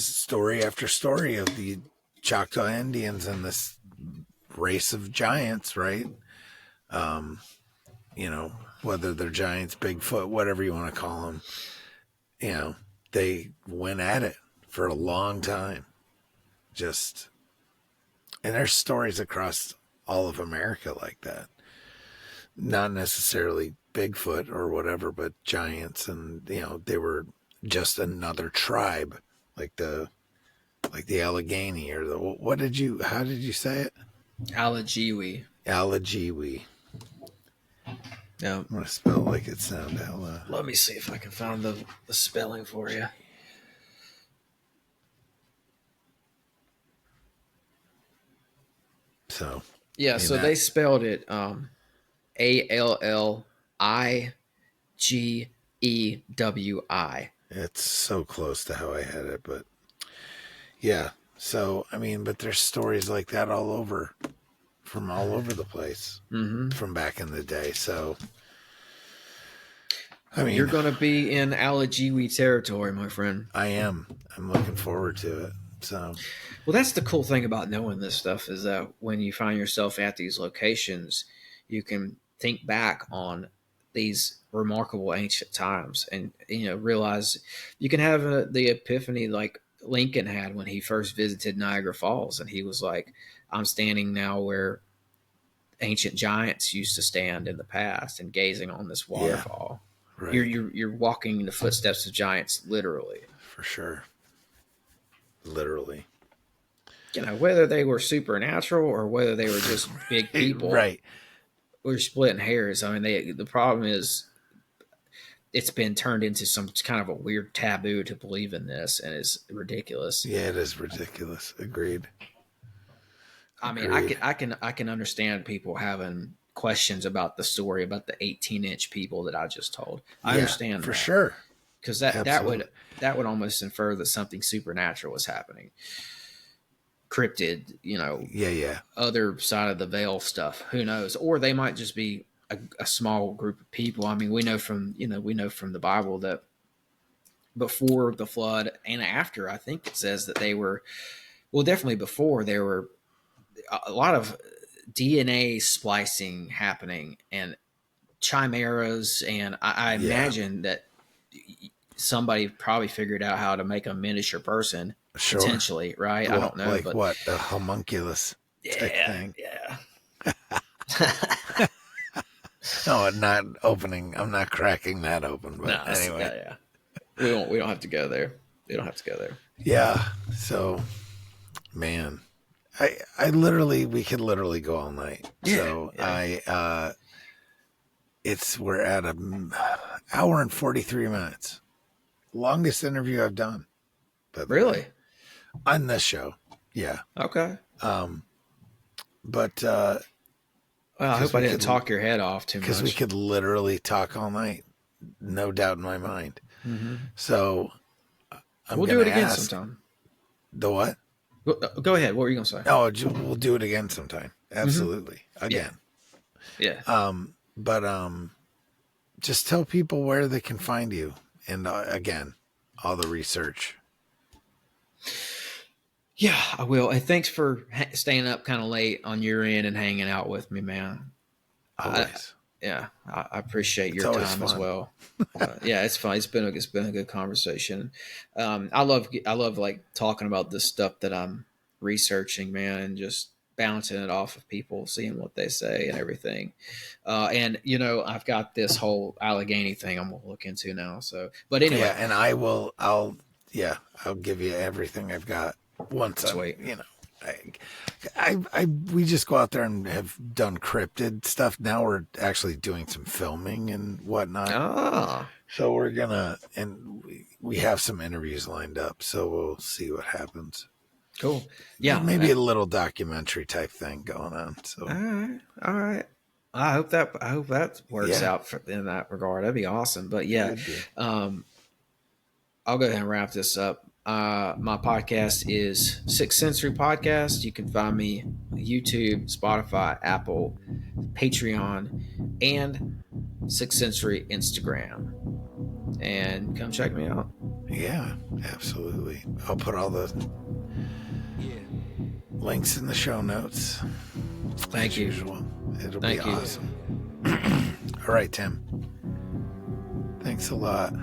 after story of the Choctaw Indians and this race of giants, right? Um, you know, whether they're giants, Bigfoot, whatever you want to call them, you know, they went at it for a long time. Just, and there's stories across all of America like that. Not necessarily Bigfoot or whatever, but giants, and you know, they were just another tribe, like the Allegheny or how did you say it? Alajiwi. Allegheny. Yeah. I'm gonna spell it like it sounds out loud. Let me see if I can find the spelling for you. So Yeah, so they spelled it Alligewi. It's so close to how I had it, but yeah. So I mean, but there's stories like that from all over the place from back in the day. So I mean, you're going to be in Alajiwi territory, my friend. I am. I'm looking forward to it. So, well, that's the cool thing about knowing this stuff is that when you find yourself at these locations, you can think back on these remarkable ancient times and, you know, realize you can have the epiphany like Lincoln had when he first visited Niagara Falls. And he was like, I'm standing now where ancient giants used to stand in the past and gazing on this waterfall. Yeah, right. You're walking in the footsteps of giants, literally. For sure. Literally. You know, whether they were supernatural or whether they were just big people, right? We're splitting hairs. I mean, the problem is it's been turned into some kind of a weird taboo to believe in this, and it's ridiculous. Yeah, it is ridiculous. Agreed. I mean, I can understand people having questions about the story about the 18-inch people that I just told. I understand for that. Sure, because that would almost infer that something supernatural was happening. Cryptid, you know, other side of the veil stuff. Who knows? Or they might just be a small group of people. I mean, we know from the Bible that before the flood and after, I think it says that they were, well, definitely before, there were a lot of DNA splicing happening and chimeras, and I imagine that somebody probably figured out how to make a miniature person, potentially, right? Well, I don't know, like but what, a homunculus type thing. Yeah. No, I'm not opening. I'm not cracking that open. But anyway, we don't have to go there. We don't have to go there. Yeah. So, man, we could literally go all night. Yeah, so we're at an hour and 43 minutes. Longest interview I've done. Really? On this show. Yeah. Okay. But well, I hope I didn't talk your head off too much. Because we could literally talk all night. No doubt in my mind. Mm-hmm. So we'll do it again sometime. The what? Go ahead. What were you going to say? Oh, we'll do it again sometime. Absolutely. Mm-hmm. Again. Yeah. But just tell people where they can find you. And again, all the research. Yeah, I will. And thanks for staying up kind of late on your end and hanging out with me, man. Always. I appreciate your time as well. Yeah, it's fun. It's been a good conversation. I love like talking about this stuff that I'm researching, man, and just bouncing it off of people, seeing what they say and everything. And you know, I've got this whole Allegheny thing I'm gonna look into now. So, but anyway, and I'll give you everything I've got once we just go out there and have done cryptid stuff. Now we're actually doing some filming and whatnot. So we're we have some interviews lined up. So we'll see what happens. Cool. Yeah. Maybe a little documentary type thing going on. So All right. I hope that works out in that regard. That'd be awesome. But yeah, I'll go ahead and wrap this up. My podcast is Sixth Sensory Podcast. You can find me on YouTube, Spotify, Apple, Patreon, and Sixth Sensory Instagram. And come check me out. Yeah, absolutely. I'll put all the links in the show notes. Thank you. Usual. It'll be awesome. All right, Tim. Thanks a lot.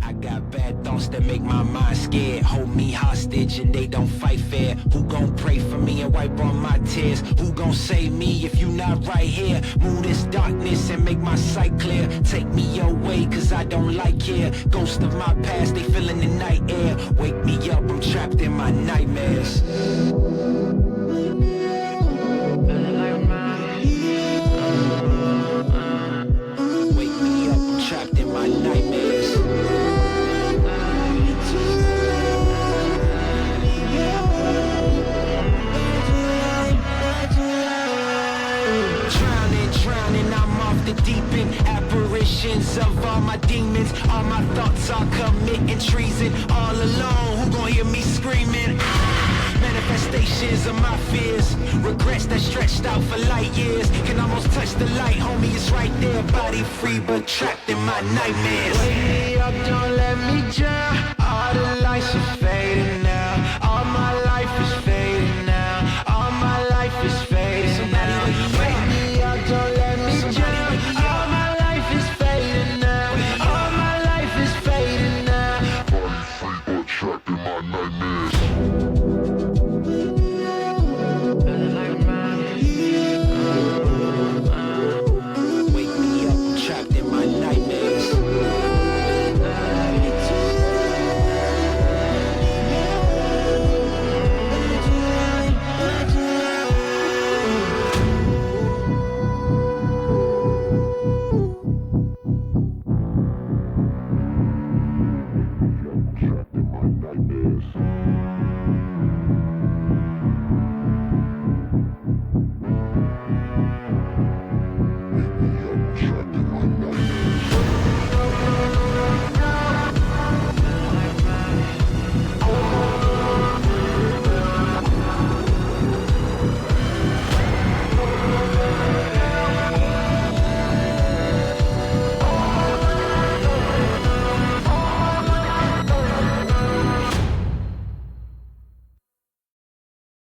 I got bad thoughts that make my mind scared. Hold me hostage and they don't fight fair. Who gon' pray for me and wipe all my tears? Who gon' save me if you not right here? Move this darkness and make my sight clear. Take me your way cause I don't like here. Ghosts of my past, they feeling the night air. Wake me up, I'm trapped in my nightmares. Wake me up, I'm trapped in my nightmares. Drowning, I'm off the deep end. Apparitions of all my demons. All my thoughts are committing treason. All alone, who gon' hear me screaming? Manifestations of my fears. Regrets that stretched out for light years. Can almost touch the light, homie, it's right there. Body free but trapped in my nightmares. Wake me up, don't let me drown. All the lights you